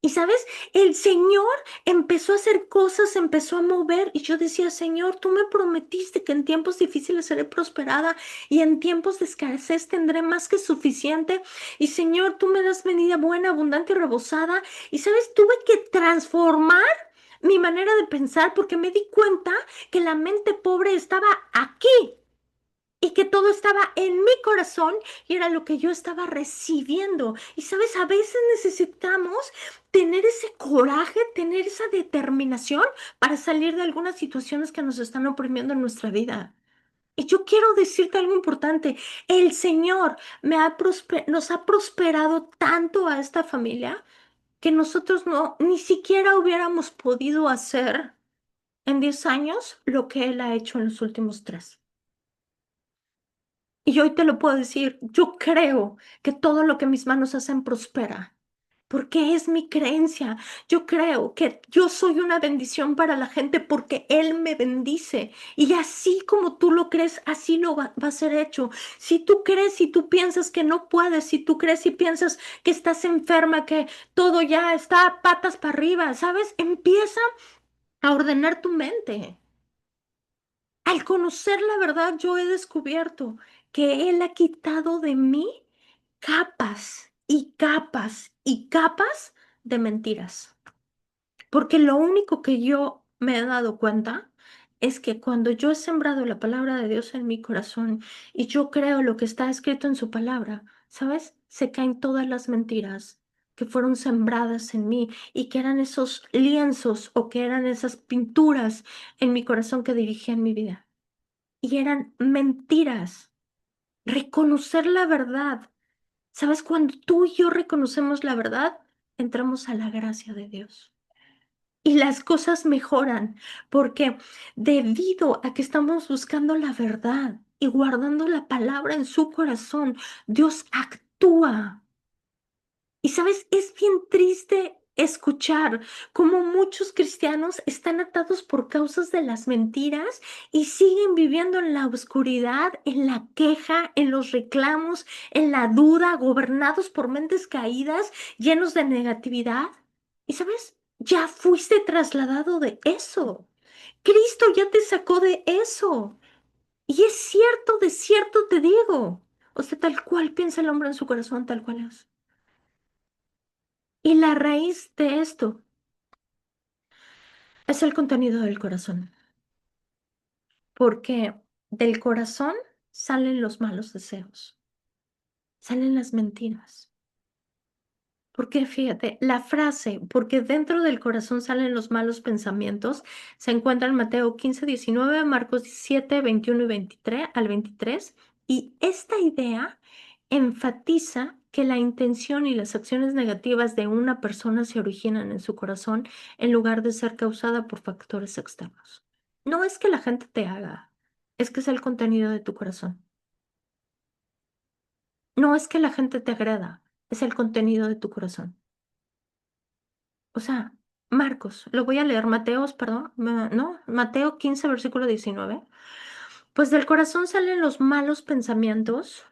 Y sabes, el Señor empezó a hacer cosas, empezó a mover y yo decía, Señor, tú me prometiste que en tiempos difíciles seré prosperada y en tiempos de escasez tendré más que suficiente. Y Señor, tú me das venida buena, abundante y rebosada. Y sabes, tuve que transformar mi manera de pensar porque me di cuenta que la mente pobre estaba aquí y que todo estaba en mi corazón y era lo que yo estaba recibiendo. Y sabes, a veces necesitamos tener ese coraje, tener esa determinación para salir de algunas situaciones que nos están oprimiendo en nuestra vida. Y yo quiero decirte algo importante. El Señor nos ha prosperado tanto a esta familia que nosotros no, ni siquiera hubiéramos podido hacer en 10 años lo que Él ha hecho en los últimos 3. Y hoy te lo puedo decir, yo creo que todo lo que mis manos hacen prospera, porque es mi creencia. Yo creo que yo soy una bendición para la gente porque Él me bendice. Y así como tú lo crees, así va a ser hecho. Si tú crees y tú piensas que no puedes, si tú crees y piensas que estás enferma, que todo ya está patas para arriba, ¿sabes? Empieza a ordenar tu mente. Al conocer la verdad, yo he descubierto que Él ha quitado de mí capas y capas y capas de mentiras. Porque lo único que yo me he dado cuenta es que cuando yo he sembrado la palabra de Dios en mi corazón y yo creo lo que está escrito en su palabra, ¿sabes? Se caen todas las mentiras que fueron sembradas en mí y que eran esos lienzos o que eran esas pinturas en mi corazón que dirigían mi vida y eran mentiras. Reconocer la verdad. ¿Sabes? Cuando tú y yo reconocemos la verdad, entramos a la gracia de Dios. Y las cosas mejoran porque debido a que estamos buscando la verdad y guardando la palabra en su corazón, Dios actúa. Y sabes, es bien triste escuchar cómo muchos cristianos están atados por causas de las mentiras y siguen viviendo en la oscuridad, en la queja, en los reclamos, en la duda, gobernados por mentes caídas, llenos de negatividad. Y sabes, ya fuiste trasladado de eso. Cristo ya te sacó de eso. Y es cierto, de cierto te digo. O sea, tal cual piensa el hombre en su corazón, tal cual es. Y la raíz de esto es el contenido del corazón, porque del corazón salen los malos deseos, salen las mentiras. Porque fíjate, la frase, porque dentro del corazón salen los malos pensamientos, se encuentra en Mateo 15:19, Marcos 17:21 y 23 al 23. Y esta idea enfatiza que la intención y las acciones negativas de una persona se originan en su corazón en lugar de ser causada por factores externos. No es que la gente te haga, es que es el contenido de tu corazón. No es que la gente te agreda, es el contenido de tu corazón. O sea, Marcos, lo voy a leer, Mateos, perdón, no, Mateo 15, versículo 19. Pues del corazón salen los malos pensamientos,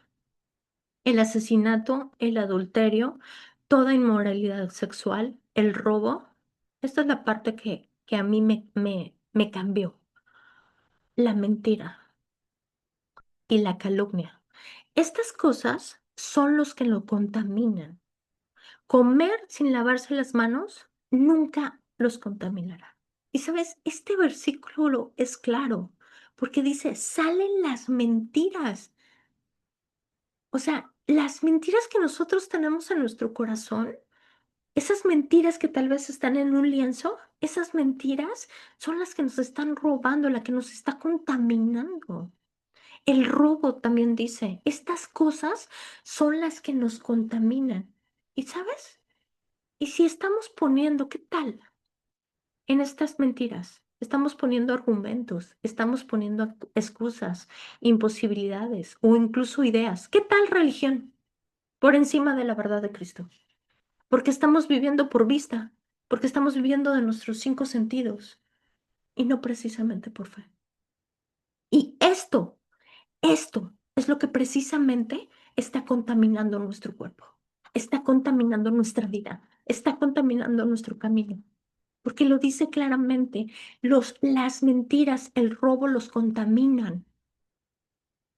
el asesinato, el adulterio, toda inmoralidad sexual, el robo. Esta es la parte que a mí me cambió. La mentira y la calumnia. Estas cosas son los que lo contaminan. Comer sin lavarse las manos nunca los contaminará. Y sabes, este versículo es claro, porque dice, salen las mentiras. O sea, las mentiras que nosotros tenemos en nuestro corazón, esas mentiras que tal vez están en un lienzo, esas mentiras son las que nos están robando, la que nos está contaminando. El robo también dice, estas cosas son las que nos contaminan. ¿Y sabes? Y si estamos poniendo, ¿qué tal? En estas mentiras, estamos poniendo argumentos, estamos poniendo excusas, imposibilidades o incluso ideas. ¿Qué tal religión? Por encima de la verdad de Cristo. Porque estamos viviendo por vista, porque estamos viviendo de nuestros cinco sentidos y no precisamente por fe. Y esto es lo que precisamente está contaminando nuestro cuerpo, está contaminando nuestra vida, está contaminando nuestro camino. Porque lo dice claramente, las mentiras, el robo los contaminan.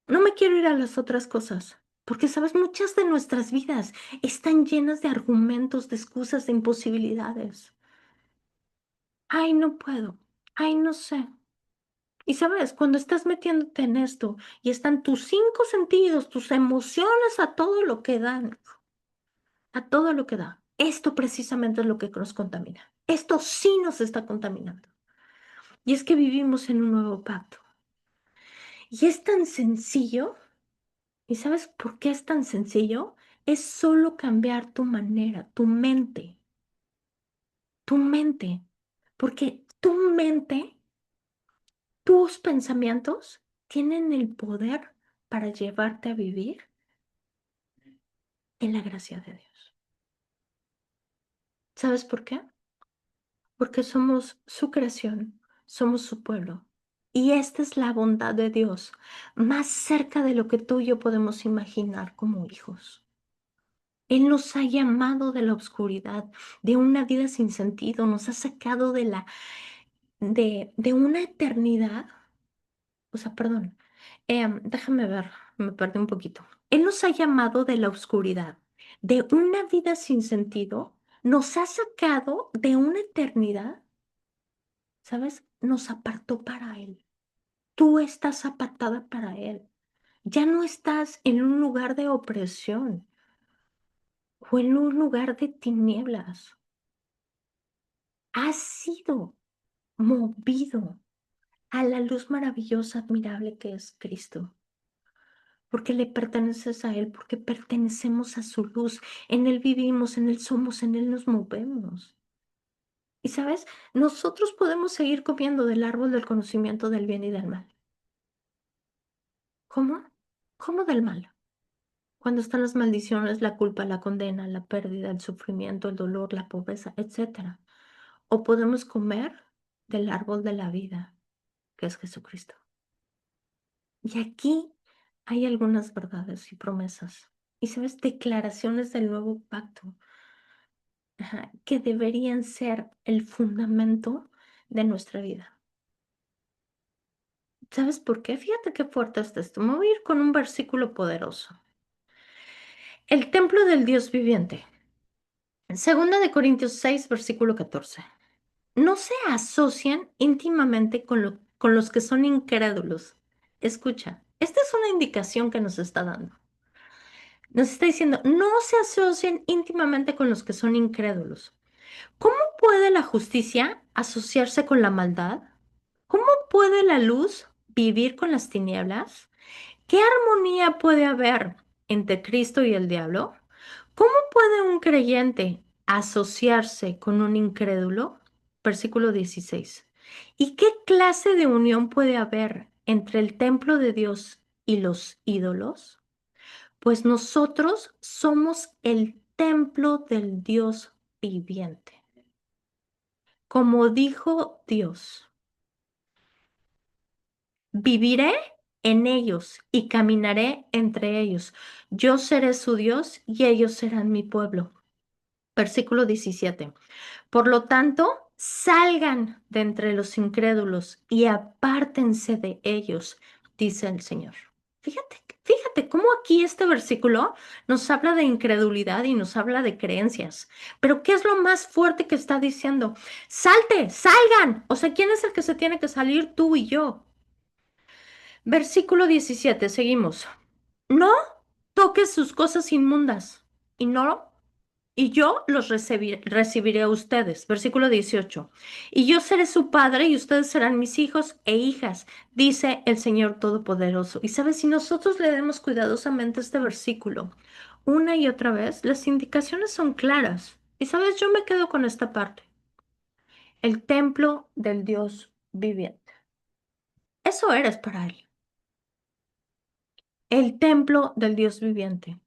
No me quiero ir a las otras cosas, porque sabes, muchas de nuestras vidas están llenas de argumentos, de excusas, de imposibilidades. Ay, no puedo. Ay, no sé. Y sabes, cuando estás metiéndote en esto y están tus cinco sentidos, tus emociones a todo lo que dan, a todo lo que da, esto precisamente es lo que nos contamina. Esto sí nos está contaminando. Y es que vivimos en un nuevo pacto. Y es tan sencillo. ¿Y sabes por qué es tan sencillo? Es solo cambiar tu manera, tu mente, tu mente. Porque tu mente, tus pensamientos tienen el poder para llevarte a vivir en la gracia de Dios. ¿Sabes por qué? Porque somos su creación, somos su pueblo. Y esta es la bondad de Dios, más cerca de lo que tú y yo podemos imaginar como hijos. Él nos ha llamado de la oscuridad, de una vida sin sentido, nos ha sacado de una eternidad. O sea, perdón, déjame ver, me perdí un poquito. Él nos ha llamado de la oscuridad, de una vida sin sentido, nos ha sacado de una eternidad, ¿sabes? Nos apartó para Él. Tú estás apartada para Él. Ya no estás en un lugar de opresión o en un lugar de tinieblas. Has sido movido a la luz maravillosa, admirable que es Cristo, porque le perteneces a Él, porque pertenecemos a su luz. En Él vivimos, en Él somos, en Él nos movemos. Y sabes, nosotros podemos seguir comiendo del árbol del conocimiento del bien y del mal. ¿Cómo? ¿Cómo del mal? Cuando están las maldiciones, la culpa, la condena, la pérdida, el sufrimiento, el dolor, la pobreza, etcétera. O podemos comer del árbol de la vida, que es Jesucristo. Y aquí hay algunas verdades y promesas. Y sabes, declaraciones del nuevo pacto, ajá, que deberían ser el fundamento de nuestra vida. ¿Sabes por qué? Fíjate qué fuerte es esto. Me voy a ir con un versículo poderoso. El templo del Dios viviente. Segunda de Corintios 6, versículo 14. No se asocian íntimamente con los que son incrédulos. Escucha, esta es una indicación que nos está dando. Nos está diciendo, no se asocien íntimamente con los que son incrédulos. ¿Cómo puede la justicia asociarse con la maldad? ¿Cómo puede la luz vivir con las tinieblas? ¿Qué armonía puede haber entre Cristo y el diablo? ¿Cómo puede un creyente asociarse con un incrédulo? Versículo 16. ¿Y qué clase de unión puede haber entre el templo de Dios y los ídolos? Pues nosotros somos el templo del Dios viviente. Como dijo Dios, viviré en ellos y caminaré entre ellos. Yo seré su Dios y ellos serán mi pueblo. Versículo 17. Por lo tanto, salgan de entre los incrédulos y apártense de ellos, dice el Señor. Fíjate cómo aquí este versículo nos habla de incredulidad y nos habla de creencias. Pero ¿qué es lo más fuerte que está diciendo? Salte, salgan. O sea, ¿quién es el que se tiene que salir? Tú y yo. Versículo 17, seguimos. No toques sus cosas inmundas y no y yo los recibiré a ustedes. Versículo 18. Y yo seré su padre y ustedes serán mis hijos e hijas, dice el Señor Todopoderoso. Y sabes, si nosotros leemos cuidadosamente este versículo una y otra vez, las indicaciones son claras. Y sabes, yo me quedo con esta parte. El templo del Dios viviente. Eso eres para él. El templo del Dios viviente.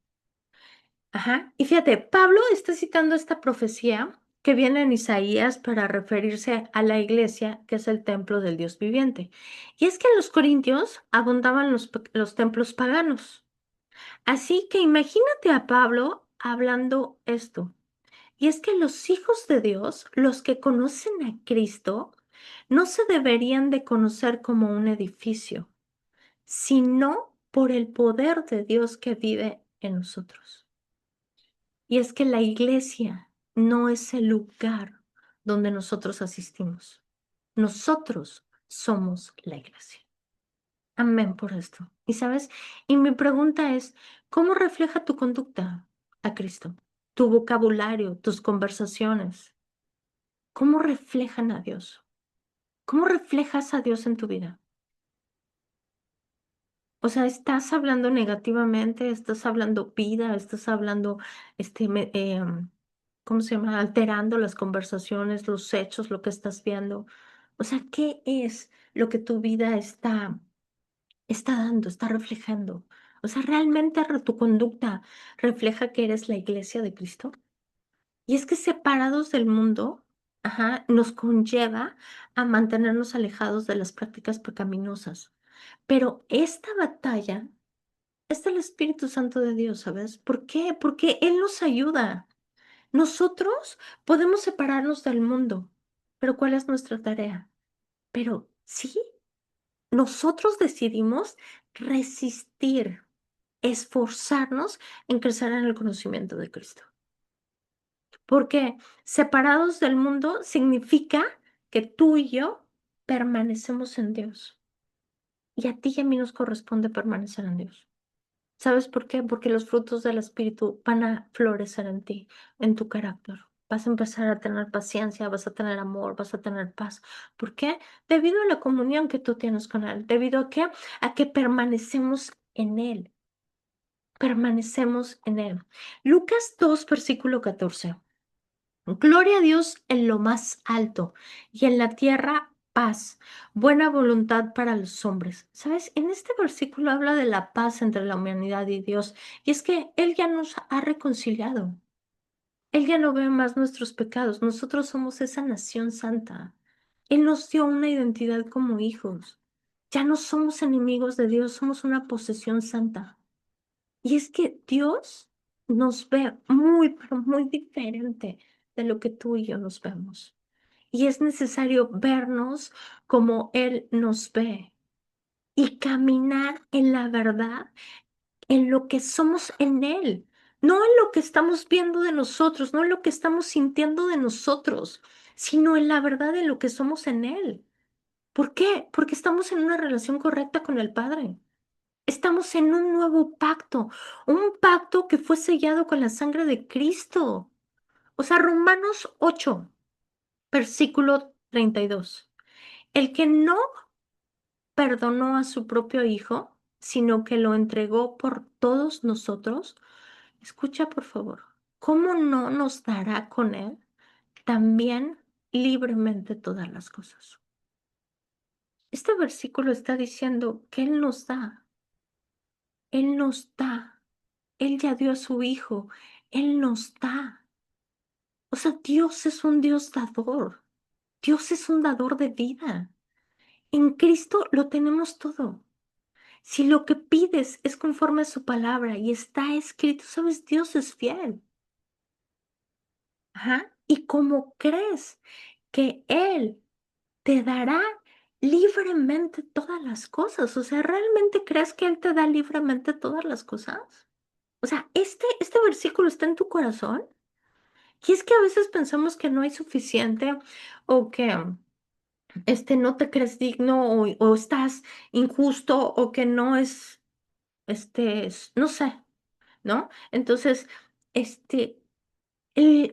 Ajá. Y fíjate, Pablo está citando esta profecía que viene en Isaías para referirse a la iglesia, que es el templo del Dios viviente. Y es que en los Corintios abundaban los templos paganos. Así que imagínate a Pablo hablando esto. Y es que los hijos de Dios, los que conocen a Cristo, no se deberían de conocer como un edificio, sino por el poder de Dios que vive en nosotros. Y es que la iglesia no es el lugar donde nosotros asistimos. Nosotros somos la iglesia. Amén por esto. Y sabes, y mi pregunta es, ¿cómo refleja tu conducta a Cristo? Tu vocabulario, tus conversaciones, ¿cómo reflejan a Dios? ¿Cómo reflejas a Dios en tu vida? O sea, estás hablando negativamente, estás hablando vida, estás hablando, ¿cómo se llama? Alterando las conversaciones, los hechos, lo que estás viendo. O sea, ¿qué es lo que tu vida está dando, está reflejando? O sea, ¿realmente tu conducta refleja que eres la iglesia de Cristo? Y es que separados del mundo, ajá, nos conlleva a mantenernos alejados de las prácticas pecaminosas. Pero esta batalla está el Espíritu Santo de Dios, ¿sabes? ¿Por qué? Porque Él nos ayuda. Nosotros podemos separarnos del mundo, pero ¿cuál es nuestra tarea? Pero sí, nosotros decidimos resistir, esforzarnos en crecer en el conocimiento de Cristo. Porque separados del mundo significa que tú y yo permanecemos en Dios. Y a ti y a mí nos corresponde permanecer en Dios. ¿Sabes por qué? Porque los frutos del Espíritu van a florecer en ti, en tu carácter. Vas a empezar a tener paciencia, vas a tener amor, vas a tener paz. ¿Por qué? Debido a la comunión que tú tienes con Él. ¿Debido a qué? A que permanecemos en Él. Permanecemos en Él. Lucas 2, versículo 14. Gloria a Dios en lo más alto y en la tierra paz, buena voluntad para los hombres. ¿Sabes? En este versículo habla de la paz entre la humanidad y Dios. Y es que Él ya nos ha reconciliado. Él ya no ve más nuestros pecados. Nosotros somos esa nación santa. Él nos dio una identidad como hijos. Ya no somos enemigos de Dios, somos una posesión santa. Y es que Dios nos ve muy, pero muy diferente de lo que tú y yo nos vemos. Y es necesario vernos como Él nos ve y caminar en la verdad, en lo que somos en Él, no en lo que estamos viendo de nosotros, no en lo que estamos sintiendo de nosotros, sino en la verdad de lo que somos en Él. ¿Por qué? Porque estamos en una relación correcta con el Padre. Estamos en un nuevo pacto, un pacto que fue sellado con la sangre de Cristo. O sea, Romanos 8, versículo 32. El que no perdonó a su propio hijo, sino que lo entregó por todos nosotros. Escucha, por favor. ¿cómo no nos dará con Él también libremente todas las cosas? Este versículo está diciendo que Él nos da, Él nos da, Él ya dio a su Hijo, Él nos da. O sea, Dios es un Dios dador, Dios es un dador de vida. En Cristo lo tenemos todo. Si lo que pides es conforme a su palabra y está escrito, sabes, Dios es fiel. Ajá. Y como crees que Él te dará libremente todas las cosas, o sea, ¿realmente crees que Él te da libremente todas las cosas? O sea, este versículo está en tu corazón. Y es que a veces pensamos que no hay suficiente o que no te crees digno o estás injusto o que no es, no sé, ¿no? Entonces, este,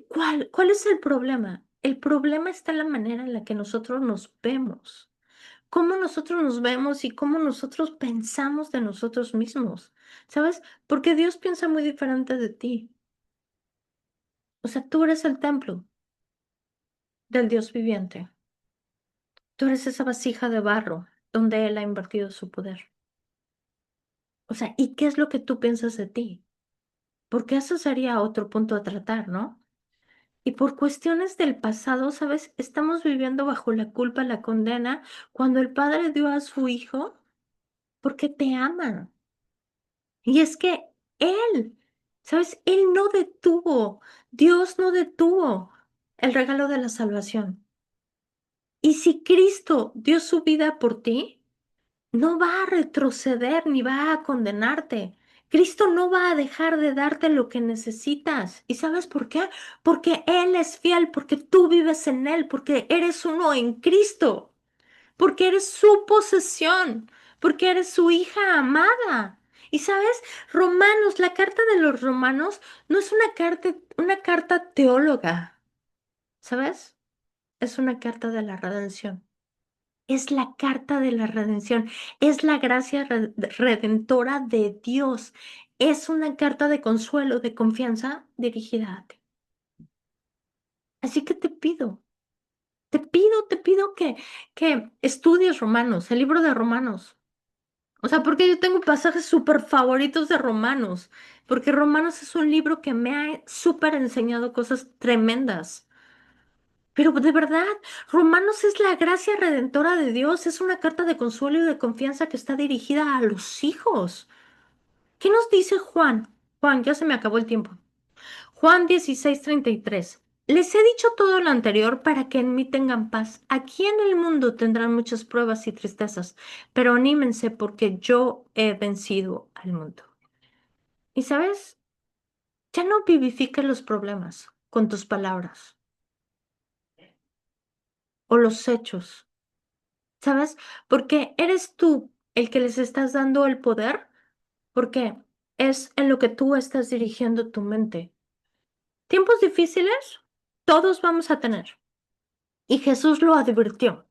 ¿cuál es el problema? El problema está en la manera en la que nosotros nos vemos, cómo nosotros nos vemos y cómo nosotros pensamos de nosotros mismos, ¿sabes? Porque Dios piensa muy diferente de ti. O sea, tú eres el templo del Dios viviente. Tú eres esa vasija de barro donde Él ha invertido su poder. O sea, ¿y qué es lo que tú piensas de ti? Porque eso sería otro punto a tratar, ¿no? Y por cuestiones del pasado, ¿sabes? Estamos viviendo bajo la culpa, la condena, cuando el Padre dio a su Hijo porque te ama. Y es que Él, ¿sabes? Él no detuvo, Dios no detuvo el regalo de la salvación. Y si Cristo dio su vida por ti, no va a retroceder ni va a condenarte. Cristo no va a dejar de darte lo que necesitas. ¿Y sabes por qué? Porque Él es fiel, porque tú vives en Él, porque eres uno en Cristo, porque eres su posesión, porque eres su hija amada. Y sabes, Romanos, la carta de los Romanos no es una carta teóloga, ¿sabes? Es una carta de la redención. Es la carta de la redención, es la gracia redentora de Dios. Es una carta de consuelo, de confianza dirigida a ti. Así que te pido que estudies Romanos, el libro de Romanos. O sea, porque yo tengo pasajes súper favoritos de Romanos, porque Romanos es un libro que me ha súper enseñado cosas tremendas. Pero de verdad, Romanos es la gracia redentora de Dios, es una carta de consuelo y de confianza que está dirigida a los hijos. ¿Qué nos dice Juan? Juan, ya se me acabó el tiempo. Juan 16:33. Les he dicho todo lo anterior para que en mí tengan paz. Aquí en el mundo tendrán muchas pruebas y tristezas, pero anímense porque yo he vencido al mundo. Y sabes, ya no vivifiques los problemas con tus palabras o los hechos. ¿Sabes? Porque eres tú el que les estás dando el poder, porque es en lo que tú estás dirigiendo tu mente. Tiempos difíciles, todos vamos a tener. Y Jesús lo advirtió.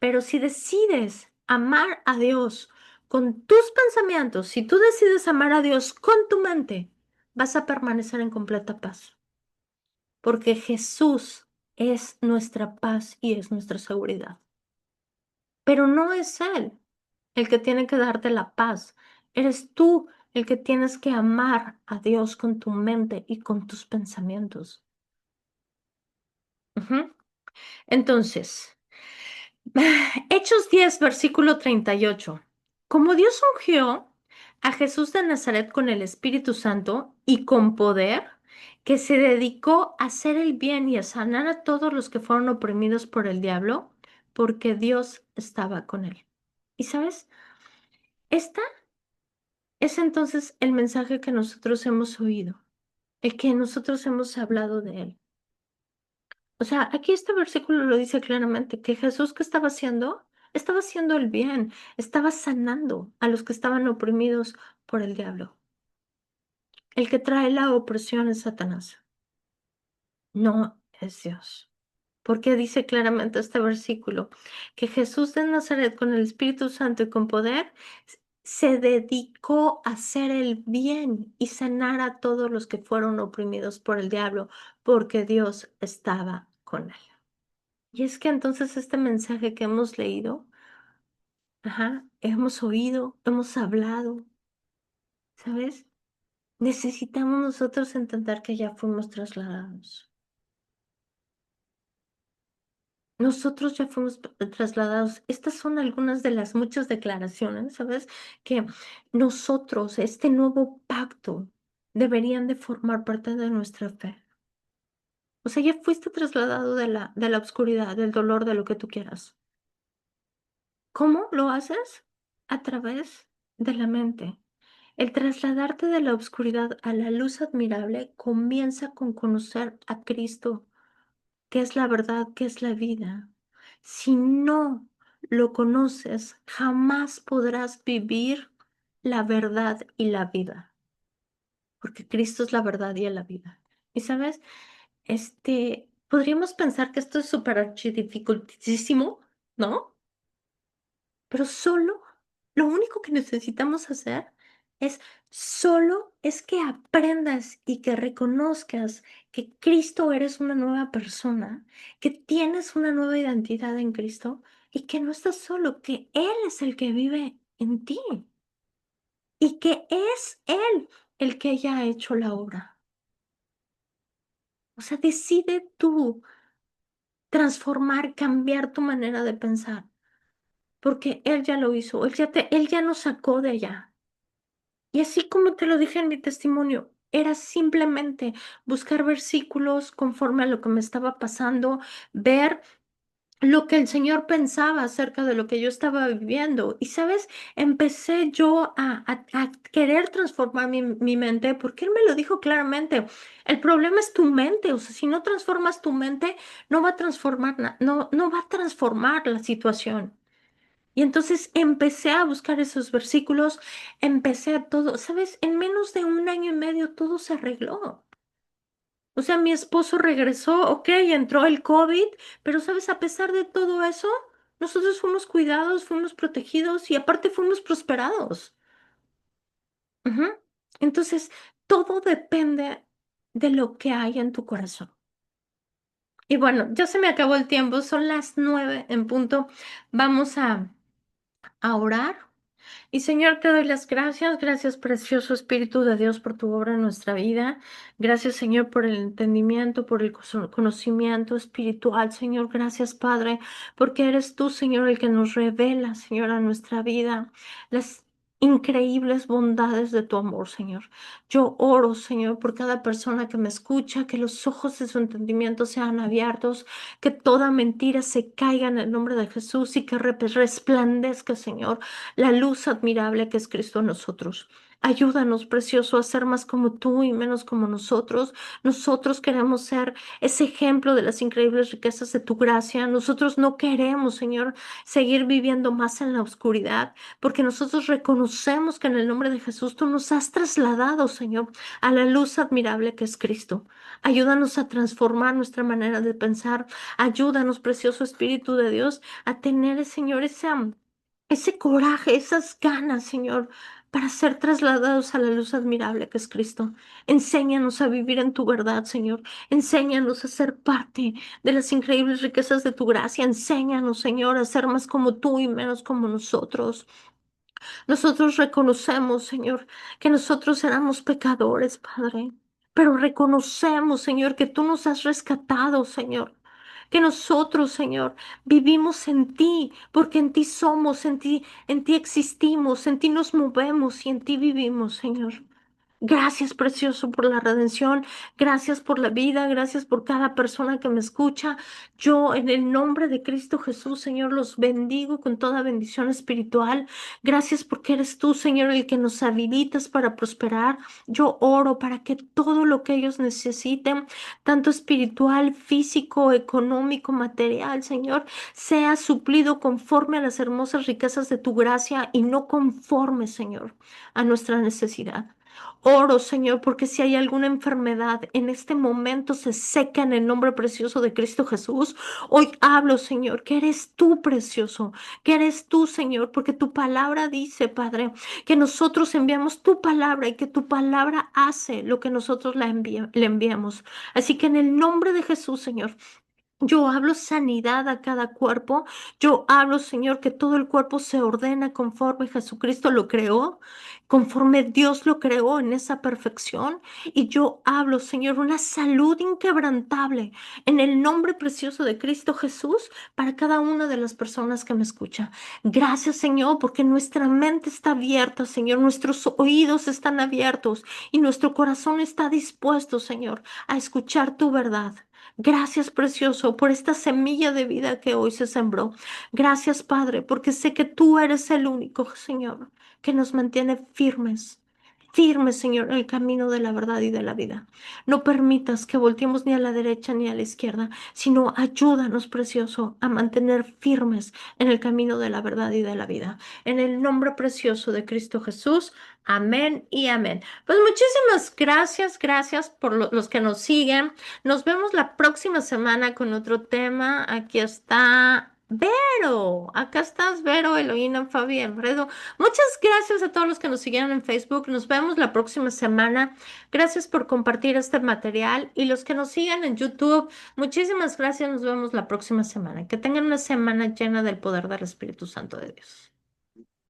Pero si decides amar a Dios con tus pensamientos, si tú decides amar a Dios con tu mente, vas a permanecer en completa paz. Porque Jesús es nuestra paz y es nuestra seguridad. Pero no es Él el que tiene que darte la paz. Eres tú el que tienes que amar a Dios con tu mente y con tus pensamientos. Ujú. Entonces, Hechos 10, versículo 38. Como Dios ungió a Jesús de Nazaret con el Espíritu Santo y con poder, que se dedicó a hacer el bien y a sanar a todos los que fueron oprimidos por el diablo, porque Dios estaba con él. ¿Y sabes? Esta es entonces el mensaje que nosotros hemos oído, el que nosotros hemos hablado de él. O sea, aquí este versículo lo dice claramente, que Jesús que estaba haciendo el bien, estaba sanando a los que estaban oprimidos por el diablo. El que trae la opresión es Satanás, no es Dios. Porque dice claramente este versículo que Jesús de Nazaret con el Espíritu Santo y con poder se dedicó a hacer el bien y sanar a todos los que fueron oprimidos por el diablo, porque Dios estaba con él. Y es que entonces este mensaje que hemos leído, hemos oído, hemos hablado, ¿sabes? Necesitamos nosotros entender que ya fuimos trasladados. Nosotros ya fuimos trasladados. Estas son algunas de las muchas declaraciones, ¿sabes? Que nosotros, este nuevo pacto, deberían de formar parte de nuestra fe. O sea, ya fuiste trasladado de la oscuridad, del dolor, de lo que tú quieras. ¿Cómo lo haces? A través de la mente. El trasladarte de la oscuridad a la luz admirable comienza con conocer a Cristo, que es la verdad, que es la vida. Si no lo conoces, jamás podrás vivir la verdad y la vida, porque Cristo es la verdad y la vida. Y sabes, podríamos pensar que esto es súper archidificultísimo, ¿no? Pero solo, lo único que necesitamos hacer es es que aprendas y que reconozcas que Cristo eres una nueva persona, que tienes una nueva identidad en Cristo y que no estás solo, que Él es el que vive en ti y que es Él el que ya ha hecho la obra. O sea, decide tú transformar, cambiar tu manera de pensar, porque Él ya lo hizo, Él ya nos sacó de allá. Y así como te lo dije en mi testimonio, era simplemente buscar versículos conforme a lo que me estaba pasando, ver lo que el Señor pensaba acerca de lo que yo estaba viviendo. Y, ¿sabes? Empecé yo a querer transformar mi mente porque Él me lo dijo claramente. El problema es tu mente. O sea, si no transformas tu mente, no va a transformar, no va a transformar la situación. Y entonces empecé a buscar esos versículos, empecé a todo, ¿sabes? En menos de un año y medio todo se arregló. O sea, mi esposo regresó, ok, entró el COVID, pero ¿sabes? A pesar de todo eso, nosotros fuimos cuidados, fuimos protegidos y aparte fuimos prosperados. Ujú. Entonces, todo depende de lo que hay en tu corazón. Y bueno, ya se me acabó el tiempo, son las 9 en punto. Vamos a orar. Y Señor, te doy las gracias. Gracias, precioso Espíritu de Dios, por tu obra en nuestra vida. Gracias, Señor, por el entendimiento, por el conocimiento espiritual. Señor, gracias, Padre, porque eres tú, Señor, el que nos revela, Señor, a nuestra vida las increíbles bondades de tu amor, Señor. Yo oro, Señor, por cada persona que me escucha, que los ojos de su entendimiento sean abiertos, que toda mentira se caiga en el nombre de Jesús y que resplandezca, Señor, la luz admirable que es Cristo en nosotros. Ayúdanos, precioso, a ser más como tú y menos como nosotros. Nosotros queremos ser ese ejemplo de las increíbles riquezas de tu gracia. Nosotros no queremos, Señor, seguir viviendo más en la oscuridad, porque nosotros reconocemos que en el nombre de Jesús tú nos has trasladado, Señor, a la luz admirable que es Cristo. Ayúdanos a transformar nuestra manera de pensar. Ayúdanos, precioso Espíritu de Dios, a tener, Señor, ese coraje, esas ganas, Señor, para ser trasladados a la luz admirable que es Cristo. Enséñanos a vivir en tu verdad, Señor. Enséñanos a ser parte de las increíbles riquezas de tu gracia. Enséñanos, Señor, a ser más como tú y menos como nosotros. Nosotros reconocemos, Señor, que nosotros éramos pecadores, Padre, pero reconocemos, Señor, que tú nos has rescatado, Señor. Que nosotros, Señor, vivimos en ti, porque en ti somos, en ti existimos, en ti nos movemos y en ti vivimos, Señor. Gracias, precioso, por la redención. Gracias por la vida. Gracias por cada persona que me escucha. Yo, en el nombre de Cristo Jesús, Señor, los bendigo con toda bendición espiritual. Gracias porque eres tú, Señor, el que nos habilitas para prosperar. Yo oro para que todo lo que ellos necesiten, tanto espiritual, físico, económico, material, Señor, sea suplido conforme a las hermosas riquezas de tu gracia y no conforme, Señor, a nuestra necesidad. Oro, Señor, porque si hay alguna enfermedad en este momento se seca en el nombre precioso de Cristo Jesús. Hoy hablo, Señor, que eres tú precioso, que eres tú, Señor, porque tu palabra dice, Padre, que nosotros enviamos tu palabra y que tu palabra hace lo que nosotros le enviamos. Así que en el nombre de Jesús, Señor. Yo hablo sanidad a cada cuerpo. Yo hablo, Señor, que todo el cuerpo se ordena conforme Jesucristo lo creó, conforme Dios lo creó en esa perfección. Y yo hablo, Señor, una salud inquebrantable en el nombre precioso de Cristo Jesús para cada una de las personas que me escuchan. Gracias, Señor, porque nuestra mente está abierta, Señor, nuestros oídos están abiertos y nuestro corazón está dispuesto, Señor, a escuchar tu verdad. Gracias, precioso, por esta semilla de vida que hoy se sembró. Gracias, Padre, porque sé que tú eres el único, Señor, que nos mantiene firmes. Firmes, Señor, en el camino de la verdad y de la vida. No permitas que volteemos ni a la derecha ni a la izquierda, sino ayúdanos, precioso, a mantener firmes en el camino de la verdad y de la vida. En el nombre precioso de Cristo Jesús. Amén y amén. Pues muchísimas gracias, gracias por los que nos siguen. Nos vemos la próxima semana con otro tema. Aquí está Vero. Acá estás, Vero, Eloína, Fabi, Alfredo. Muchas gracias a todos los que nos siguieron en Facebook. Nos vemos la próxima semana. Gracias por compartir este material. Y los que nos siguen en YouTube, muchísimas gracias. Nos vemos la próxima semana. Que tengan una semana llena del poder del Espíritu Santo de Dios.